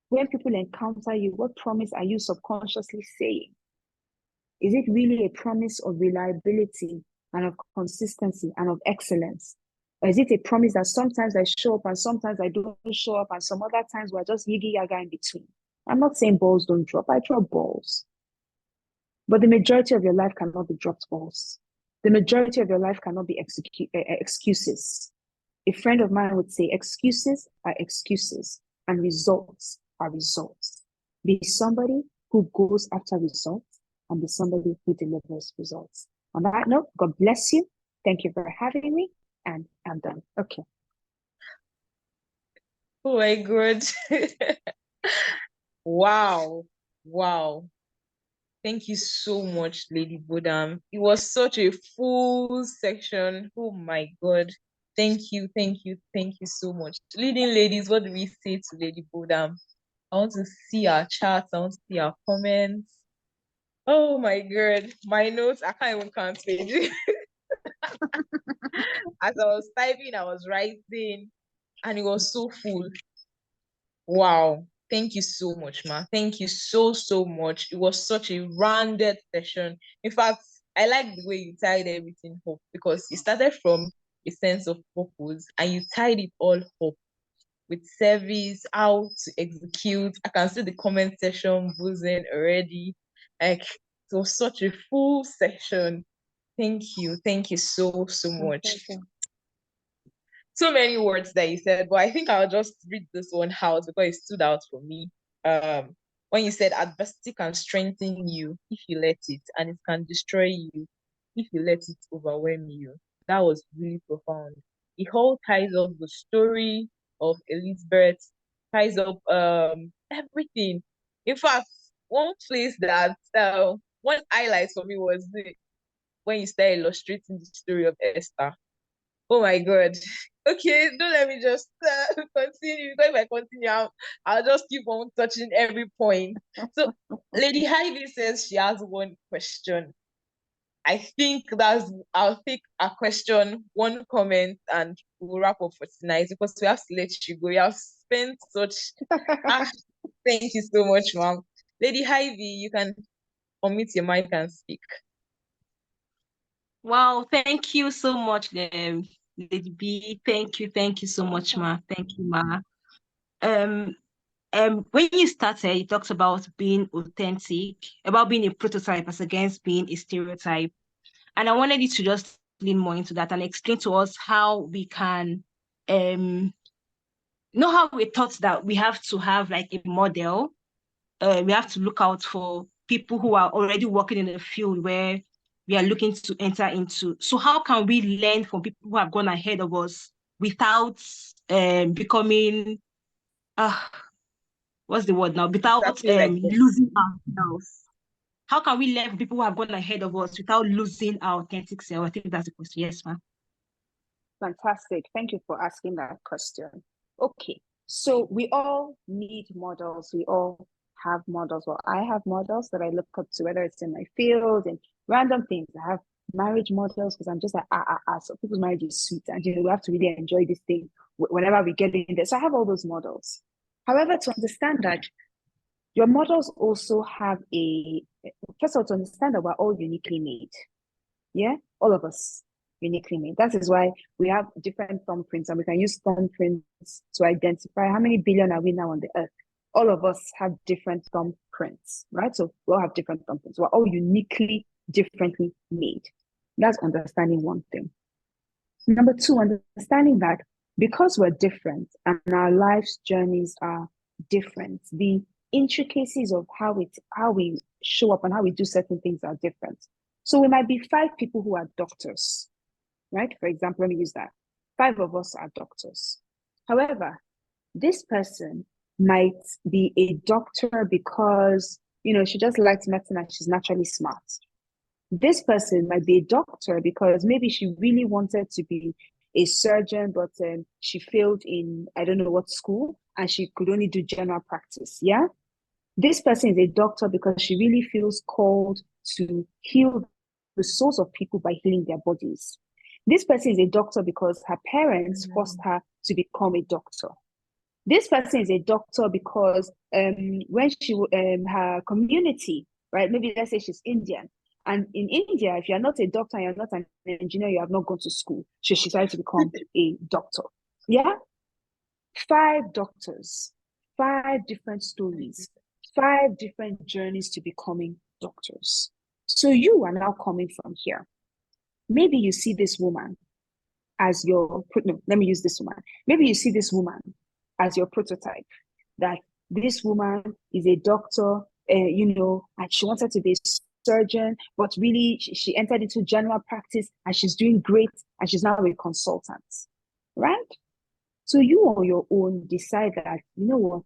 When people encounter you, what promise are you subconsciously saying? Is it really a promise of reliability and of consistency and of excellence? Or is it a promise that sometimes I show up and sometimes I don't show up, and some other times we're just yiggy yaga in between? I'm not saying balls don't drop. I drop balls. But the majority of your life cannot be dropped balls. The majority of your life cannot be excuses. A friend of mine would say, excuses are excuses and results are results. Be somebody who goes after results and be somebody who delivers results. On that note, God bless you. Thank you for having me. And I'm done. Okay. Oh my God. Wow. Wow. Thank you so much, Lady Bodam. It was such a full section. Oh my God. Thank you, thank you, thank you so much. Leading ladies, what do we say to Lady Bodam? I want to see our chats. I want to see our comments. Oh my God. My notes, I can't even count pages. As I was typing, I was writing, and it was so full. Wow. Thank you so much, ma. Thank you so, so much. It was such a rounded session. In fact, I like the way you tied everything up because you started from a sense of purpose and you tied it all up with service, how to execute. I can see the comment section buzzing already. Like, it was such a full session. Thank you. Thank you so, so much. Okay. So many words that you said, but I think I'll just read this one out because it stood out for me. When you said adversity can strengthen you if you let it, and it can destroy you if you let it overwhelm you. That was really profound. It all ties up the story of Elizabeth, ties up everything. In fact, one place that one highlight for me was when you started illustrating the story of Esther. Oh my God. Okay, don't let me just continue. Because if I continue, I'll just keep on touching every point. So, Lady Ivy says she has one question. I think I'll take a question, one comment, and we'll wrap up for tonight because we have to let you go. You have spent such. Ah, thank you so much, ma'am. Lady Ivy, you can unmute your mic and speak. Wow, thank you so much, Lady B. Thank you so much, ma. Thank you, ma. Um, when you started, you talked about being authentic, about being a prototype as against being a stereotype. And I wanted you to just lean more into that and explain to us how we can know how we thought that we have to have like a model. We have to look out for people who are already working in a field where we are looking to enter into. So how can we learn from people who have gone ahead of us without becoming what's the word now? Without Exactly like that. losing ourselves. How can we learn from people who have gone ahead of us without losing our authentic self? I think that's the question. Yes, ma'am. Fantastic. Thank you for asking that question. Okay. So we all need models. We all have models. Well, I have models that I look up to, whether it's in my field and random things. I have marriage models because I'm just like, so people's marriage is sweet. And, we have to really enjoy this thing whenever we get in there. So I have all those models. However, to understand that your models also have first of all, to understand that we're all uniquely made. Yeah, all of us uniquely made. That is why we have different thumbprints, and we can use thumbprints to identify how many billion are we now on the earth. All of us have different thumbprints, right? So we all have different thumbprints. We're all uniquely, differently made. That's understanding one thing. Number two, understanding that because we're different and our life's journeys are different, the intricacies of how we show up and how we do certain things are different. So we might be 5 people who are doctors, right? For example, let me use that. 5 of us are doctors. However, this person might be a doctor because, she just likes medicine and she's naturally smart. This person might be a doctor because maybe she really wanted to be a surgeon, but she failed in, I don't know what school, and she could only do general practice. Yeah. This person is a doctor because she really feels called to heal the souls of people by healing their bodies. This person is a doctor because her parents forced her to become a doctor. This person is a doctor because when she her community, right? Maybe let's say she's Indian, and in India, if you're not a doctor, you're not an engineer, you have not gone to school. So she decided to become a doctor. Yeah, 5 doctors, 5 different stories, 5 different journeys to becoming doctors. So you are now coming from here. Maybe you see this woman as your, no, let me use this woman. Maybe you see this woman as your prototype, that this woman is a doctor, and she wanted to be a surgeon, but really she entered into general practice and she's doing great and she's now a consultant, right? So you on your own decide that, you know what,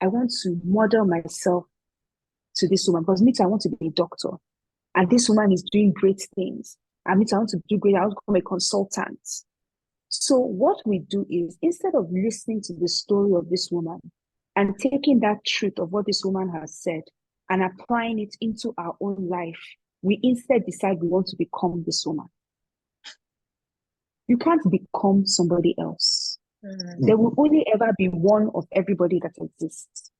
I want to model myself to this woman because me too, I want to be a doctor. And this woman is doing great things. I mean, I want to do great, I want to become a consultant. So what we do is, instead of listening to the story of this woman and taking that truth of what this woman has said and applying it into our own life, we instead decide we want to become this woman. You can't become somebody else. There will only ever be one of everybody that exists.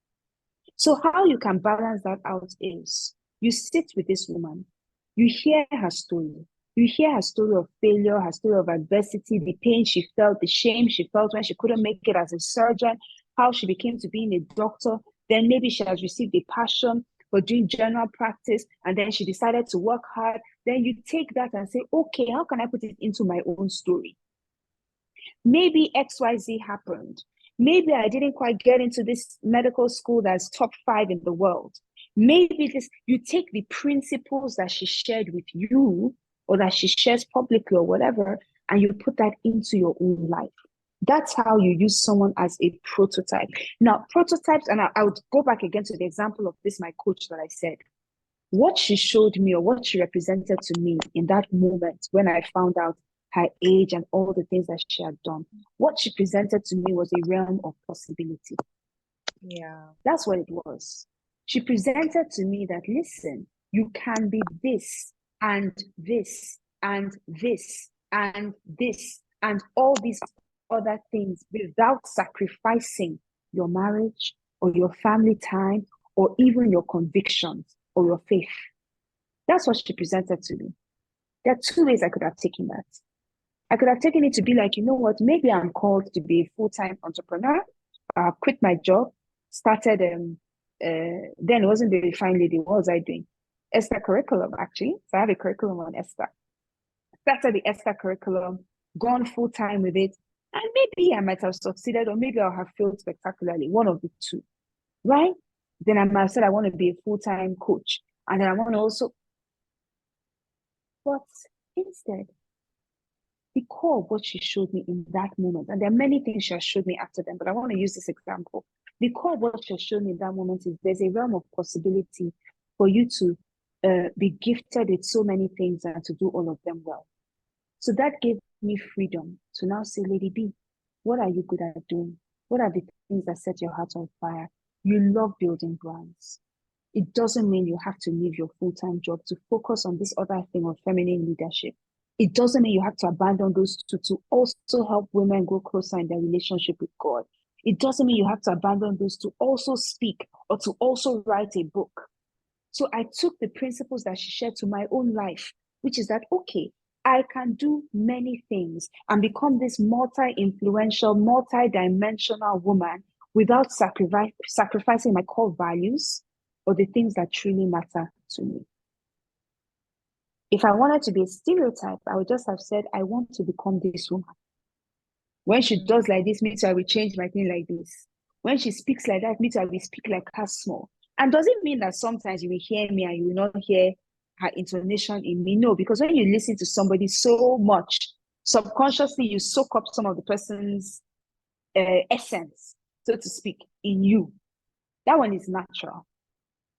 So how you can balance that out is, you sit with this woman, you hear her story. You hear her story of failure, her story of adversity, the pain she felt, the shame she felt when she couldn't make it as a surgeon, how she became to being a doctor. Then maybe she has received a passion for doing general practice, and then she decided to work hard. Then you take that and say, okay, how can I put it into my own story? Maybe XYZ happened. Maybe I didn't quite get into this medical school that's top 5 in the world. Maybe you take the principles that she shared with you, or that she shares publicly or whatever, and you put that into your own life. That's how you use someone as a prototype. Now, prototypes, and I would go back again to the example of this, my coach that I said, what she showed me or what she represented to me in that moment when I found out her age and all the things that she had done, what she presented to me was a realm of possibility. Yeah. That's what it was. She presented to me that, listen, you can be this and this and this and this and all these other things without sacrificing your marriage or your family time or even your convictions or your faith. That's what she presented to me. There are 2 ways I could have taken that. I could have taken it to be like, you know what, maybe I'm called to be a full-time entrepreneur. I quit my job, started, then it wasn't the Fine Lady. What was I doing? Esther curriculum, actually. So I have a curriculum on Esther. Started the Esther curriculum, gone full-time with it, and maybe I might have succeeded, or maybe I'll have failed spectacularly, one of the 2, right? Then I might have said I want to be a full-time coach, and then I want to also, but instead, the core of what she showed me in that moment, and there are many things she has showed me after them, but I want to use this example. The core of what she has shown me in that moment is there's a realm of possibility for you to be gifted with so many things and to do all of them well. So that gave me freedom to now say, Lady B, what are you good at doing? What are the things that set your heart on fire? You love building brands. It doesn't mean you have to leave your full-time job to focus on this other thing of feminine leadership. It doesn't mean you have to abandon those 2 to also help women grow closer in their relationship with God. It doesn't mean you have to abandon those to also speak or to also write a book. So I took the principles that she shared to my own life, which is that, okay, I can do many things and become this multi-influential, multi-dimensional woman without sacrificing my core values or the things that truly matter to me. If I wanted to be a stereotype, I would just have said, I want to become this woman. When she does like this, me too, I will change my thing like this. When she speaks like that, me too, I will speak like her small. And does it mean that sometimes you will hear me and you will not hear her intonation in me? No, because when you listen to somebody so much, subconsciously you soak up some of the person's essence, so to speak, in you. That one is natural.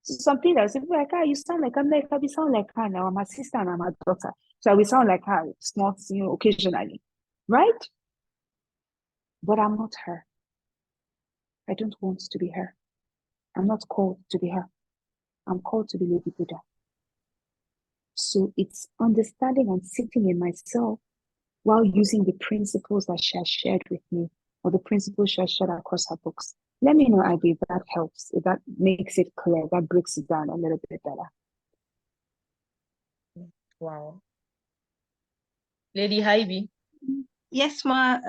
So something that people like, you sound like America, we sound like her now. I'm her sister and I'm her daughter. So we sound like her, small, occasionally, right? But I'm not her. I don't want to be her. I'm not called to be her. I'm called to be Lady Buddha. So it's understanding and sitting in myself while using the principles that she has shared with me or the principles she has shared across her books. Let me know, Ivy, if that helps, if that makes it clear, that breaks it down a little bit better. Wow. Lady Ivy. Yes, ma.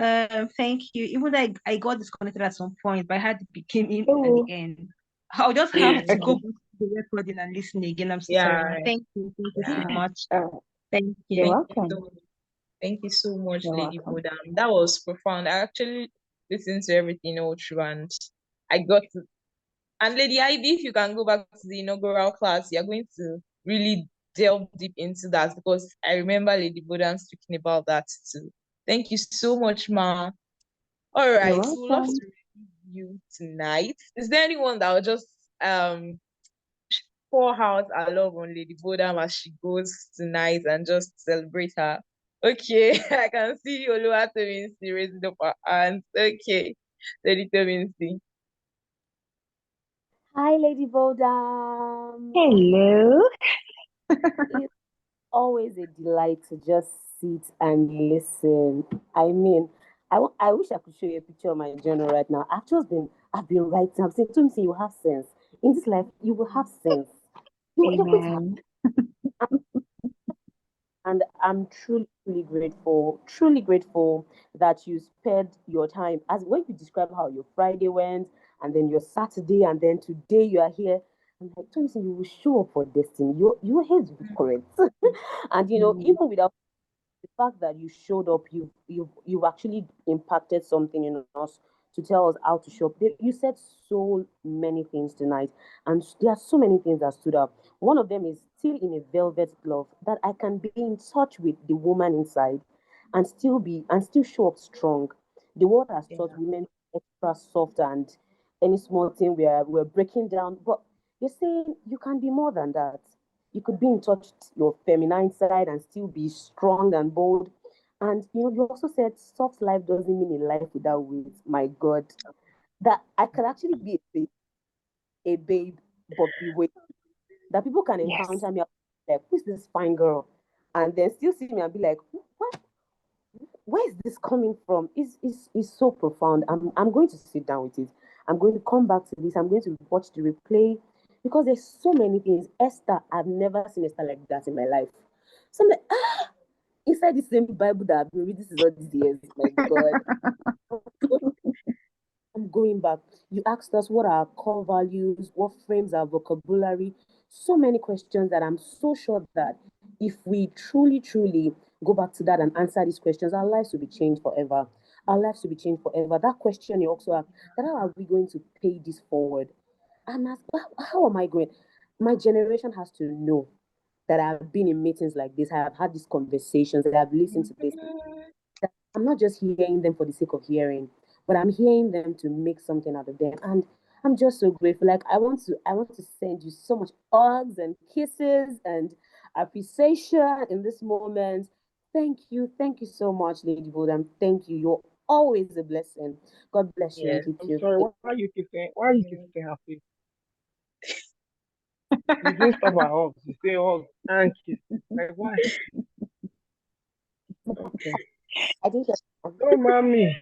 Thank you. Even though I got disconnected at some point, but I had the beginning and the Oh, end. I'll just have to go okay. back to the recording and listen again. I'm so sorry, ma. Yeah. Thank you. Thank you so Yeah. much. Uh, Thank you're you. Thank you so welcome. much. Thank you so much, You're Lady welcome. Bodam. That was profound. I actually listened to everything all through and I got to, and Lady Ivy, if you can go back to the inaugural class, you're going to really delve deep into that because I remember Lady Bodam speaking about that too. Thank you so much, Ma. All You're right, so we'd love welcome. to receive you tonight. Is there anyone that will just pour out our love on Lady Bodam as she goes tonight and just celebrate her? Okay, I can see Oluwatominsi raising up her hands. Okay, Lady Tominsi. Hi, Lady Bodam. Hello. It's always a delight to just sit and listen. I mean, I wish I could show you a picture of my journal right now. I've been writing. I'm saying to me, you have sense. In this life, you will have sense. You're going to have, Amen. and I'm truly grateful that you spared your time. As when you describe how your Friday went, and then your Saturday, and then today you are here. I'm like, Thompson, you will show up for destiny. Your head will be correct. And Mm, even without the fact that you showed up, you've actually impacted something in us to tell us how to show up. You said so many things tonight, and there are so many things that stood up. One of them is still in a velvet glove that I can be in touch with the woman inside, and still show up strong. The world has taught Yeah. women extra soft, and any small thing we're breaking down, but you're saying you can be more than that. You could be in touch with your feminine side and still be strong and bold. And you also said soft life doesn't mean a life without weight. My God, that I can actually be a babe, but be weight. That people can yes. encounter me like, who's this fine girl? And then still see me and be like, what? Where is this coming from? Is so profound. I'm going to sit down with it. I'm going to come back to this. I'm going to watch the replay because there's so many things. Esther, I've never seen Esther like that in my life. So I'm like, inside the same Bible that I've been reading this all these years. My God. I'm going back. You asked us what are our core values, what frames our vocabulary. So many questions that I'm so sure that if we truly go back to that and answer these questions, our lives will be changed forever. Our lives will be changed forever. That question you also asked, that how are we going to pay this forward? I'm asked, how am I going? My generation has to know that I've been in meetings like this, I have had these conversations, I have listened to this. I'm not just hearing them for the sake of hearing, but I'm hearing them to make something out of them. And I'm just so grateful. Like I want to send you so much hugs and kisses and appreciation in this moment. Thank you so much, Lady Bodam. Thank you. You're always a blessing. God bless you and Yes. keep I'm you. sorry, why you keep saying happy? You didn't stop at hugs. You say hugs and kisses. Like why? Okay. I think Don't mind me.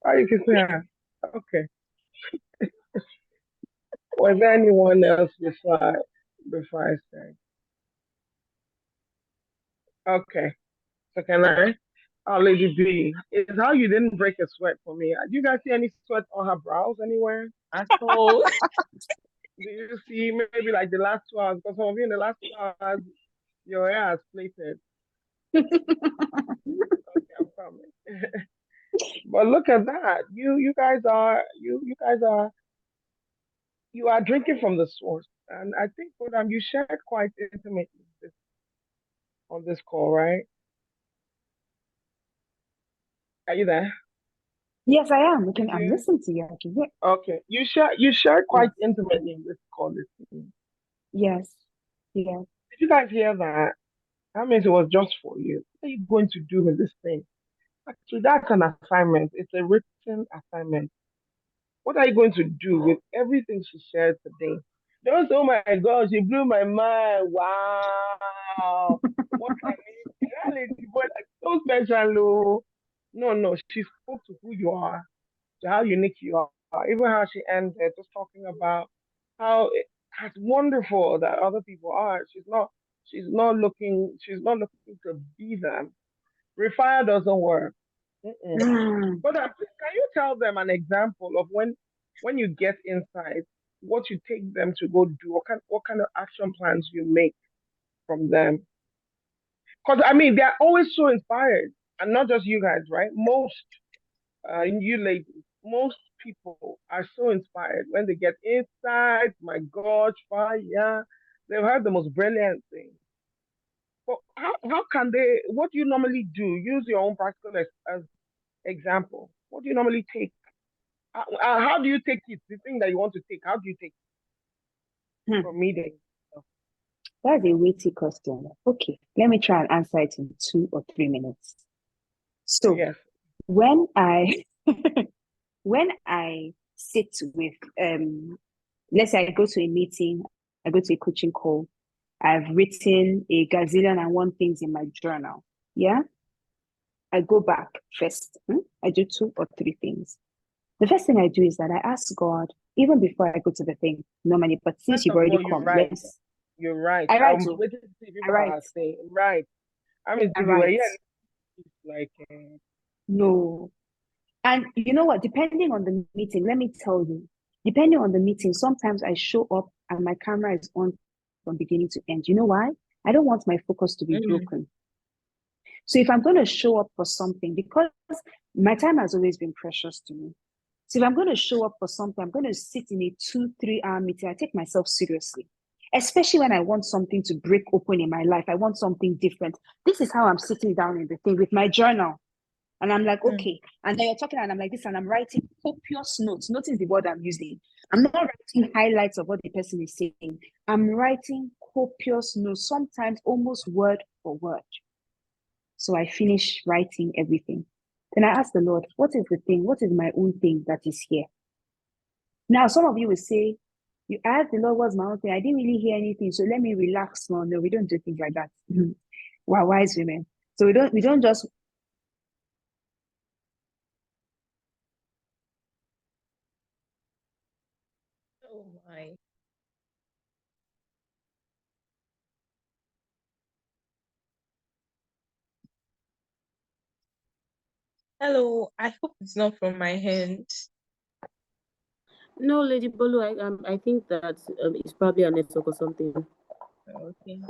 Why you keep saying her? Okay. Was there anyone else before I say? Okay. So can I? Oh, Lady B, is how you didn't break a sweat for me. Do you guys see any sweat on her brows anywhere? At all. Do you see maybe like the last 2 hours? Because some of you in the last 2 hours, your hair has plated. Okay, I'm coming. But look at that. You are drinking from the source. And I think Bodam, you shared quite intimately on this call, right? Are you there? Yes, I am. I'm You listening to you. I can hear. okay. You shared quite Yes. intimately in this call this evening. Yes. Yes. Did you guys hear that? That means it was just for you. What are you going to do with this thing? Actually, that's an assignment. It's a written assignment. What are you going to do with everything she shared today? Just, oh my God, she blew my mind. Wow. What an reality. But so special, oh. No, no, she spoke to who you are, to how unique you are. Even how she ended, just talking about how it's wonderful that other people are. She's not looking to be them. Refire doesn't work. Mm-mm. Mm. But can you tell them an example of when you get inside, what you take them to go do, what kind of action plans you make from them? Because I mean, they're always so inspired, and not just you guys, right? Most you ladies, most people are so inspired when they get inside. My God, fire! They've heard the most brilliant thing. But how can they? What do you normally do? Use your own practical as example. What do you normally take? How do you take it? The thing that you want to take, how do you take it Hmm. from meeting? That's a weighty question. Okay, let me try and answer it in 2 or 3 minutes. So Yes. when I when I sit with let's say I go to a meeting, I go to a coaching call, I've written a gazillion and one things in my journal. Yeah. I go back first. I do 2 or 3 things. The first thing I do is that I ask God, even before I go to the thing, normally, but since First you've of already all, you're come, right. let's You're right. I write I'm to waiting to see if I people write. are saying right. I mean, I if you were write. here, it's like No. And you know what? Depending on the meeting, let me tell you, depending on the meeting, sometimes I show up and my camera is on from beginning to end. You know why? I don't want my focus to be Mm. broken. So if I'm going to show up for something, because my time has always been precious to me. So if I'm going to show up for something, I'm going to sit in a 2, 3 hour meeting. I take myself seriously, especially when I want something to break open in my life. I want something different. This is how I'm sitting down in the thing with my journal. And I'm like, Mm. okay. And then you're talking, and I'm like this, and I'm writing copious notes. Notice the word I'm using. I'm not writing highlights of what the person is saying. I'm writing copious notes, sometimes almost word for word. So I finish writing everything. Then I ask the Lord, what is the thing? What is my own thing that is here? Now, some of you will say, you asked the Lord, what's my own thing? I didn't really hear anything. So let me relax. No, no, we don't do things like that. We're wise women. So we don't just Oh my. Hello. I hope it's not from my hand. No, Lady Bolu, I think that it's probably a network or something. Okay.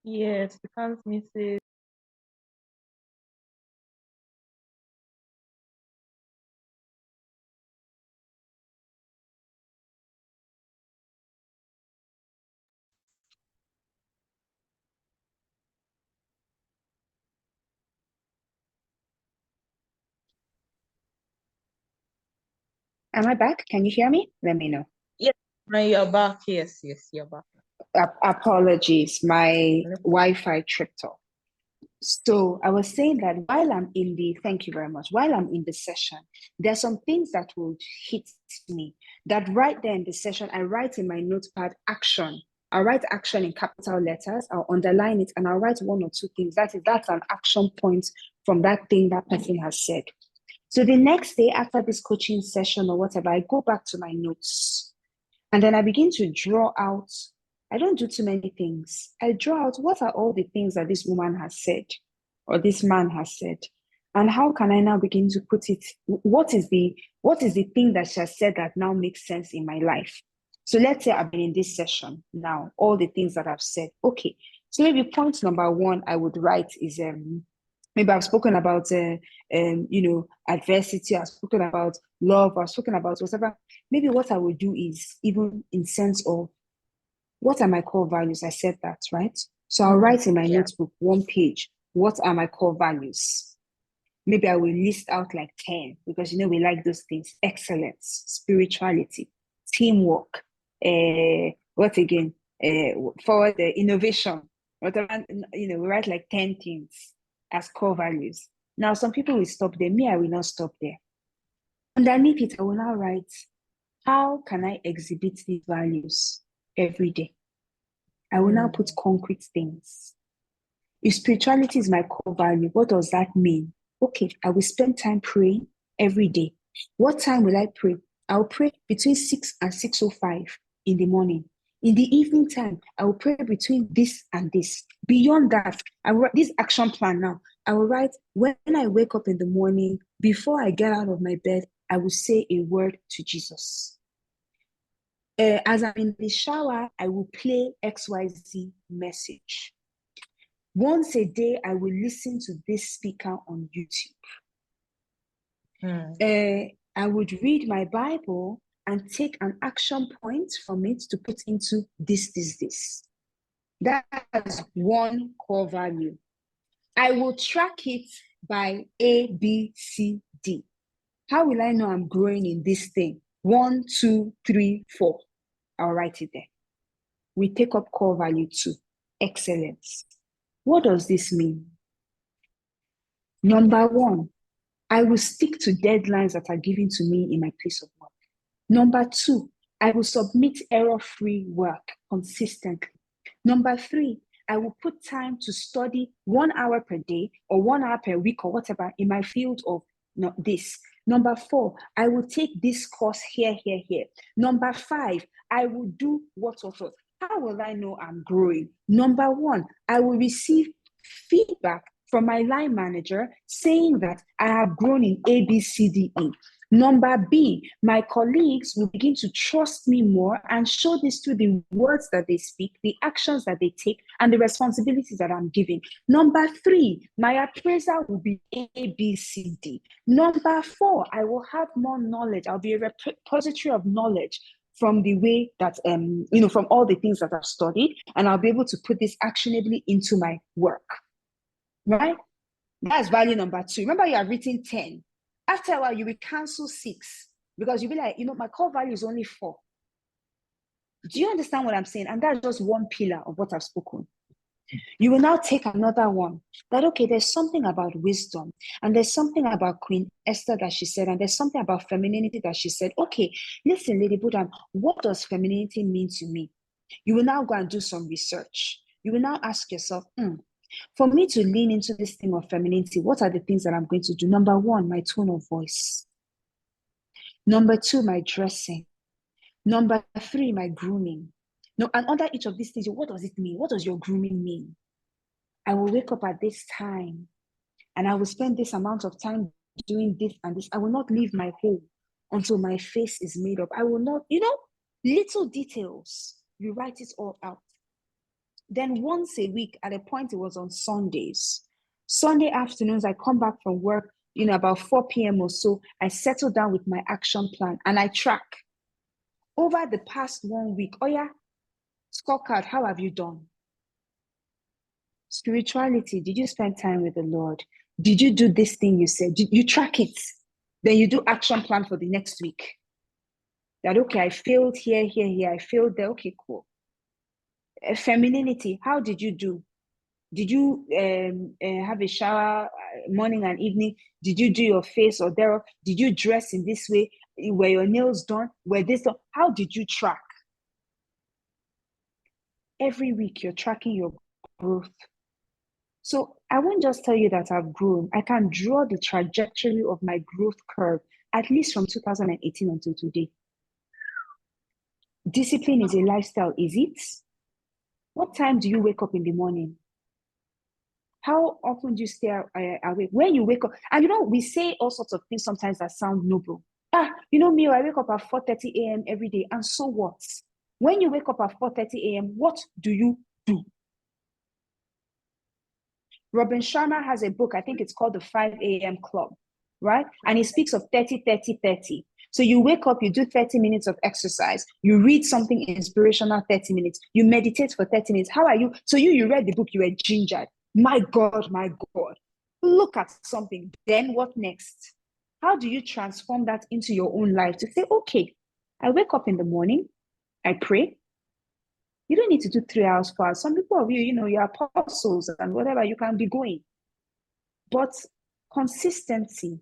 Yes, we can't miss it. am I back? Can you hear me? Let me know. Yes, now you're back. Yes, yes, you're back. Apologies, my No Wi-Fi tripped off. So I was saying that while I'm in the, thank you very much, while I'm in the session, there are some things that will hit me. That right there in the session, I write in my notepad action. I'll write action in capital letters, I'll underline it, and I'll write 1 or 2 things. That's an action point from that thing that person has said. So the next day after this coaching session or whatever, I go back to my notes and then I begin to draw out. I don't do too many things. I draw out what are all the things that this woman has said or this man has said. And how can I now begin to put it? What is the thing that she has said that now makes sense in my life? So let's say I've been in this session now, all the things that I've said. Okay. So maybe point number one I would write is maybe I've spoken about adversity. I've spoken about love, I've spoken about whatever. Maybe what I would do is even in sense of what are my core values? I said that, right? So I'll write in my notebook, one page, what are my core values? Maybe I will list out like 10 because we like those things. Excellence, spirituality, teamwork, what again? Forward innovation, whatever, we write like 10 things as core values. Now, some people will stop there. Me, I will not stop there. Underneath it, I will now write, how can I exhibit these values every day? I will now put concrete things. If spirituality is my core value, what does that mean? Okay, I will spend time praying every day. What time will I pray? I'll pray between 6 and 6:05 in the morning. In the evening time, I will pray between this and this. Beyond that, I will write this action plan now. I will write, when I wake up in the morning, before I get out of my bed, I will say a word to Jesus. As I'm in the shower, I will play XYZ message. Once a day, I will listen to this speaker on YouTube. I would read my Bible and take an action point from it to put into this. That's one core value. I will track it by A, B, C, D. How will I know I'm growing in this thing? 1, 2, 3, 4. I'll write it there. We take up core value 2, excellence. What does this mean? Number 1, I will stick to deadlines that are given to me in my place of work. Number 2, I will submit error-free work consistently. Number 3, I will put time to study 1 hour per day or 1 hour per week or whatever in my field of this. Number 4, I will take this course here. Number 5, I will do what. How will I know I'm growing? Number 1, I will receive feedback from my line manager saying that I have grown in A, B, C, D, E. Number B, my colleagues will begin to trust me more and show this through the words that they speak, the actions that they take, and the responsibilities that I'm giving. Number 3, my appraisal will be A, B, C, D. Number 4, I will have more knowledge. I'll be a repository of knowledge from the way that, from all the things that I've studied, and I'll be able to put this actionably into my work, right? That's value number 2. Remember, you have written 10. After a while, you will cancel 6 because you'll be like, my core value is only 4. Do you understand what I'm saying? And that's just one pillar of what I've spoken. You will now take another one that, okay, there's something about wisdom and there's something about Queen Esther that she said, and there's something about femininity that she said. Okay, listen, Lady Bodam, what does femininity mean to me? You will now go and do some research. You will now ask yourself, for me to lean into this thing of femininity, what are the things that I'm going to do? Number 1, my tone of voice. Number 2, my dressing. Number 3, my grooming. No, and under each of these things, what does it mean? What does your grooming mean? I will wake up at this time and I will spend this amount of time doing this and this. I will not leave my home until my face is made up. I will not, little details. You write it all out. Then once a week, at a point it was on Sundays. Sunday afternoons, I come back from work, about 4 p.m. or so. I settle down with my action plan and I track. Over the past 1 week, scorecard, how have you done? Spirituality, did you spend time with the Lord? Did you do this thing you said? Did you track it? Then you do action plan for the next week. That, okay, I failed here, I failed there. Okay, cool. Femininity, how did you do? Did you have a shower morning and evening? Did you do your face or there? Did you dress in this way? Were your nails done? Were this done? How did you track? Every week you're tracking your growth. So I won't just tell you that I've grown. I can draw the trajectory of my growth curve, at least from 2018 until today. Discipline is a lifestyle, is it? What time do you wake up in the morning? How often do you stay awake? When you wake up, and we say all sorts of things sometimes that sound noble. Me, I wake up at 4:30 a.m. every day, and so what? When you wake up at 4:30 a.m., what do you do? Robin Sharma has a book, I think it's called the 5 a.m. Club, right? And he speaks of 30, 30, 30. So you wake up, you do 30 minutes of exercise, you read something inspirational 30 minutes, you meditate for 30 minutes. How are you? So you read the book, you were gingered. My God, my God. Look at something. Then what next? How do you transform that into your own life to say, okay, I wake up in the morning, I pray. You don't need to do 3 hours, 4 hours. Some people of you, you're apostles and whatever, you can be going. But consistency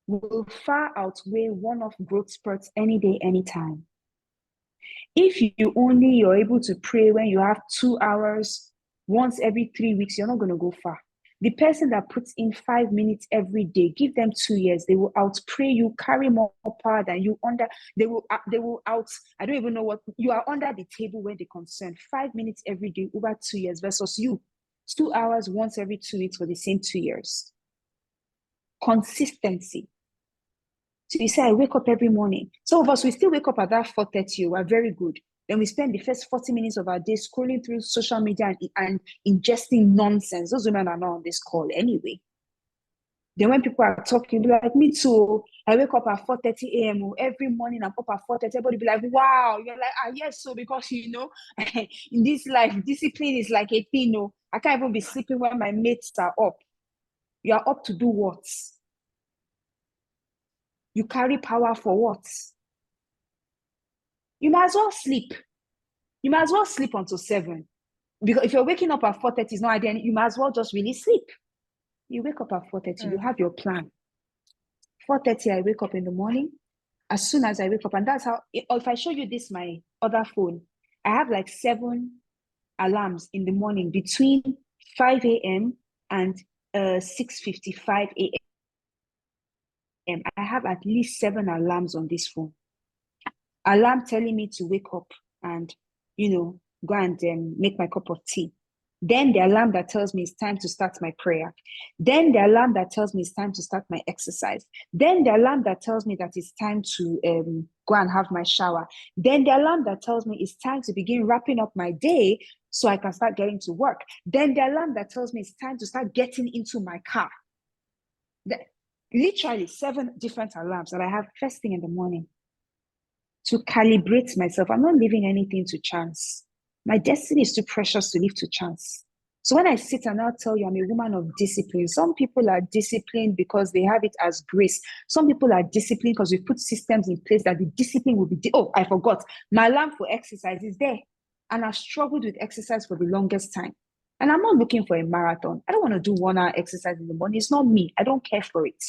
will far outweigh one-off growth spurts any day, anytime. If you're able to pray when you have 2 hours once every 3 weeks, you're not going to go far. The person that puts in 5 minutes every day, give them 2 years, they will outpray you, carry more power than you they will out, I don't even know what, you are under the table when they're concerned. 5 minutes every day over 2 years versus you, 2 hours once every 2 weeks for the same 2 years. Consistency. So you say, I wake up every morning. Some of us, we still wake up at that 4:30. We're very good. Then we spend the first 40 minutes of our day scrolling through social media and ingesting nonsense. Those women are not on this call anyway. Then when people are talking, be like, me too. I wake up at 4:30 a.m. Every morning I'm up at 4:30. Everybody be like, wow. You're like, yes, so because, in this life, discipline is like a thing. I can't even be sleeping when my mates are up. You are up to do what? You carry power for what? You might as well sleep. You might as well sleep until 7. Because if you're waking up at 4:30, it's not ideal. You might as well just really sleep. You wake up at 4:30, you have your plan. 4:30, I wake up in the morning. As soon as I wake up, and that's how, if I show you this, my other phone, I have like 7 alarms in the morning between 5 a.m. and 6:55 a.m. I have at least 7 alarms on this phone. Alarm telling me to wake up and, go and make my cup of tea. Then the alarm that tells me it's time to start my prayer. Then the alarm that tells me it's time to start my exercise. Then the alarm that tells me that it's time to go and have my shower. Then the alarm that tells me it's time to begin wrapping up my day so I can start getting to work. Then the alarm that tells me it's time to start getting into my car. Literally 7 different alarms that I have first thing in the morning to calibrate myself. I'm not leaving anything to chance. My destiny is too precious to leave to chance. So when I sit and I'll tell you I'm a woman of discipline, some people are disciplined because they have it as grace. Some people are disciplined because we put systems in place that the discipline will be. Oh, I forgot. My alarm for exercise is there. And I've struggled with exercise for the longest time. And I'm not looking for a marathon. I don't want to do 1 hour exercise in the morning. It's not me. I don't care for it.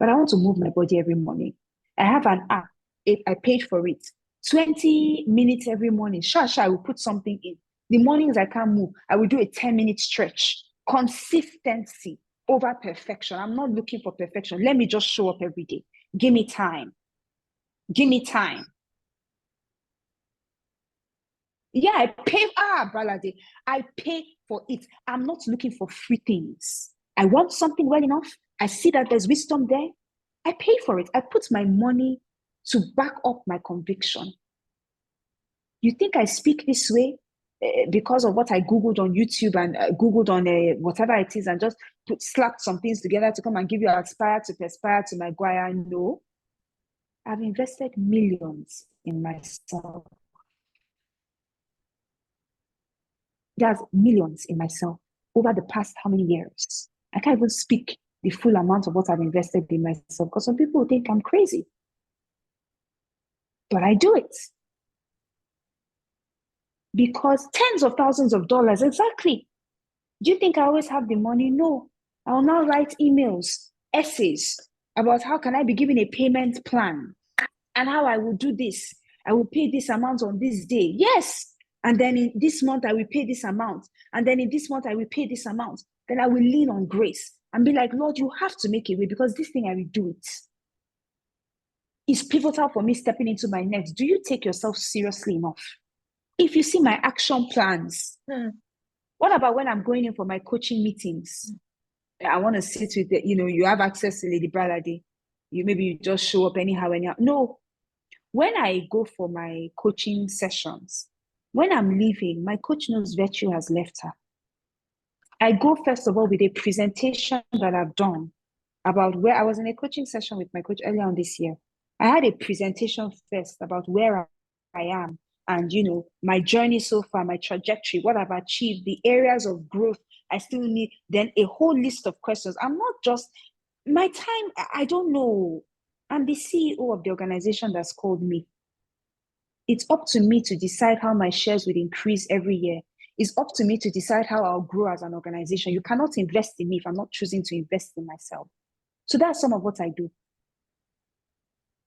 But I want to move my body every morning. I have an app. I paid for it. 20 minutes every morning. I will put something in. The mornings I can't move, I will do a 10-minute stretch. Consistency over perfection. I'm not looking for perfection. Let me just show up every day. Give me time. Give me time. Yeah, I pay. Balade. I pay for it. I'm not looking for free things. I want something well enough. I see that there's wisdom there. I pay for it. I put my money to back up my conviction. You think I speak this way because of what I Googled on YouTube and Googled on whatever it is and just slapped some things together to come and give you aspire to perspire to Maguire? No. I've invested millions in myself. There's millions in myself over the past how many years? I can't even speak the full amount of what I've invested in myself because some people think I'm crazy. But I do it. Because tens of thousands of dollars, exactly. Do you think I always have the money? No. I will now write emails, essays about how can I be given a payment plan and how I will do this. I will pay this amount on this day. Yes. And then in this month, I will pay this amount. And then in this month, I will pay this amount. Then I will lean on grace and be like, Lord, you have to make a way because this thing, I will do it. It's pivotal for me stepping into my next. Do you take yourself seriously enough? If you see my action plans, what about when I'm going in for my coaching meetings? I want to sit with the, you have access to Lady Bralade. Maybe you just show up anyhow. No. When I go for my coaching sessions, when I'm leaving, my coach knows virtue has left her. I go first of all with a presentation that I've done about where I was in a coaching session with my coach earlier on this year. I had a presentation first about where I am and, my journey so far, my trajectory, what I've achieved, the areas of growth I still need, then a whole list of questions. I'm not just, my time, I don't know. I'm the CEO of the organization that's called me. It's up to me to decide how my shares will increase every year. It's up to me to decide how I'll grow as an organization. You cannot invest in me if I'm not choosing to invest in myself. So that's some of what I do.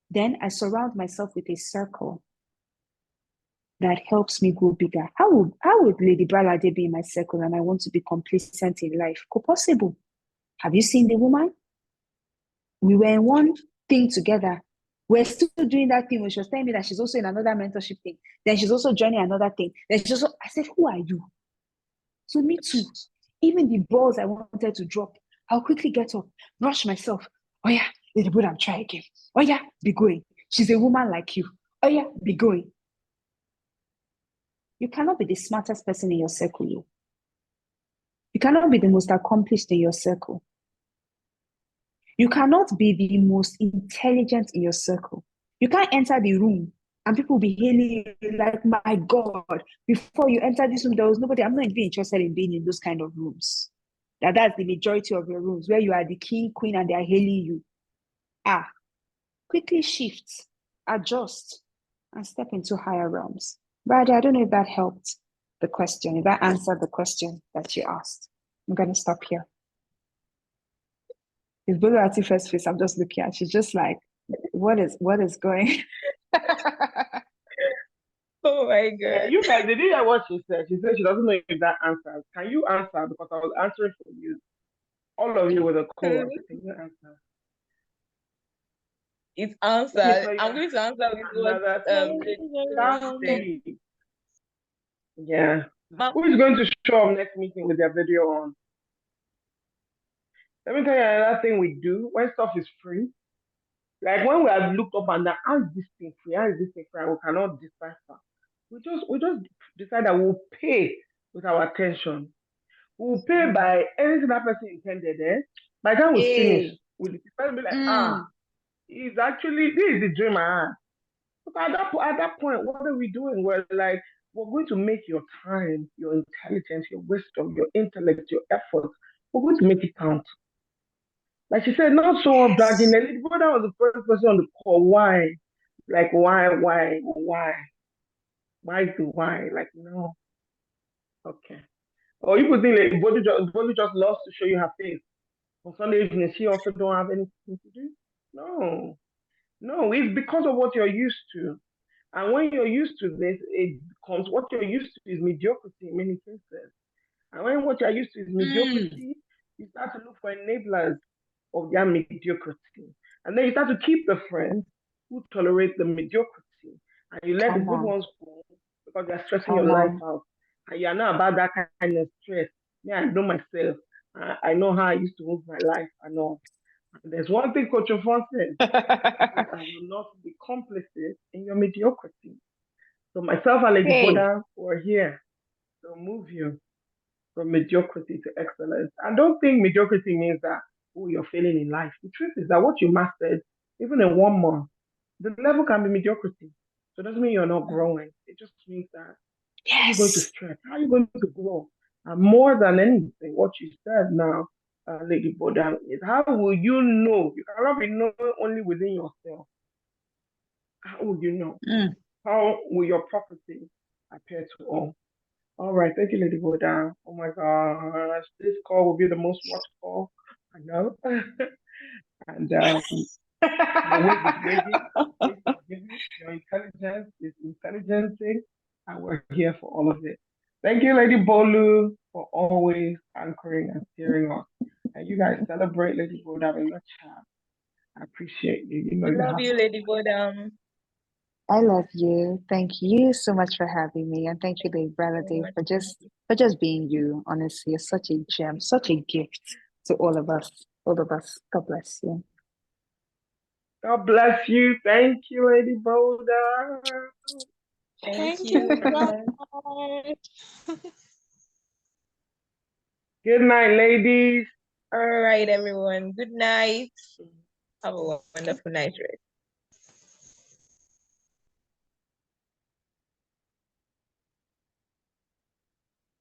Then I surround myself with a circle that helps me grow bigger. How would Lady Balade be in my circle and I want to be complacent in life? Possible. Have you seen the woman? We were in one thing together. We're still doing that thing when she was telling me that she's also in another mentorship thing. Then she's also joining another thing. Then she's also, I said, who are you? So me too. Even the balls I wanted to drop, I'll quickly get up, brush myself. Oh yeah, Lady Bodam, try again. Oh yeah, be going. She's a woman like you. Oh yeah, be going. You cannot be the smartest person in your circle. You cannot be the most accomplished in your circle. You cannot be the most intelligent in your circle. You can't enter the room and people will be hailing you like, my God, before you enter this room, there was nobody. I'm not even interested in being in those kind of rooms. That's the majority of your rooms where you are the king, queen, and they are hailing you. Quickly shift, adjust, and step into higher realms. Brady, I don't know if that helped the question, if that answered the question that you asked. I'm going to stop here. If Bolo at first face, I'm just looking at, she's just like, what is going? Oh my Yeah, God. you guys, did you hear what she said? She said she doesn't know if that answers. Can you answer? Because I was answering for you. All of you with a call. Can you answer? It's Let me answered. tell you I'm going to answer with what another Lady said. Sassy. Yeah. Ma'am, Who is going to show up next meeting with their video on? Let me tell you another thing we do when stuff is free. Like when we have looked up and down, how is this thing free? How is this thing free? And we cannot decipher. We just decide that we'll pay with our attention. We'll pay by anything that person intended. By the time we finish, Hey. we'll be like, it's actually this is the dream I had. But at that point, what are we doing? We're like, we're going to make your time, your intelligence, your wisdom, your intellect, your effort, we're going to make it count. Like she said, not so bragging. Yes. The brother was the first person on the call. Why? Like, why? Why is the why? Like, no. Okay. Or you could think like Body just loves to show you her face. On Sunday evening, she also don't have anything to do. No. No, it's because of what you're used to. And when you're used to this, it becomes what you're used to is mediocrity in many cases. And when what you're used to is mediocrity, you start to look for enablers of their mediocrity. And then you start to keep the friends who tolerate the mediocrity. And you let the Come good on. ones go because they're stressing your Come life on. out. And you're not about that kind of stress. Yeah, I know myself. I know how I used to move my life. I know. And there's one thing Coach Ofon said. He said, I will not be complicit in your mediocrity. So myself and Lady Hey. Boda were here to move you from mediocrity to excellence. And don't think mediocrity means that, oh, you're failing in life. The truth is that what you mastered, even in 1 month, the level can be mediocrity. So it doesn't mean you're not growing. It just means that how are you going to Yes. stretch? How are you going to grow? And more than anything, what you said now, Lady Bodam, is how will you know? You cannot be known only within yourself. How will you know? How will your property appear to all? All right, thank you, Lady Boda. Oh my gosh, this call will be the most watched call. I know. And your wave is waving, wave is giving, your intelligence is intelligencing, and we're here for all of it. Thank you, Lady Bolu, for always anchoring and steering us. And you guys celebrate Lady Boda in the chat. I appreciate you. You know we you love have you, my Lady Bodam. I love you. Thank you so much for having me. And thank you, Lady So Brandy, much. for just being you. Honestly, you're such a gem, such a gift to all of us. All of us. God bless you. God bless you. Thank you, Lady Boda. Thank Thank you. you. Bye. Good night, ladies. All right, everyone. Good night. Have a wonderful night rest.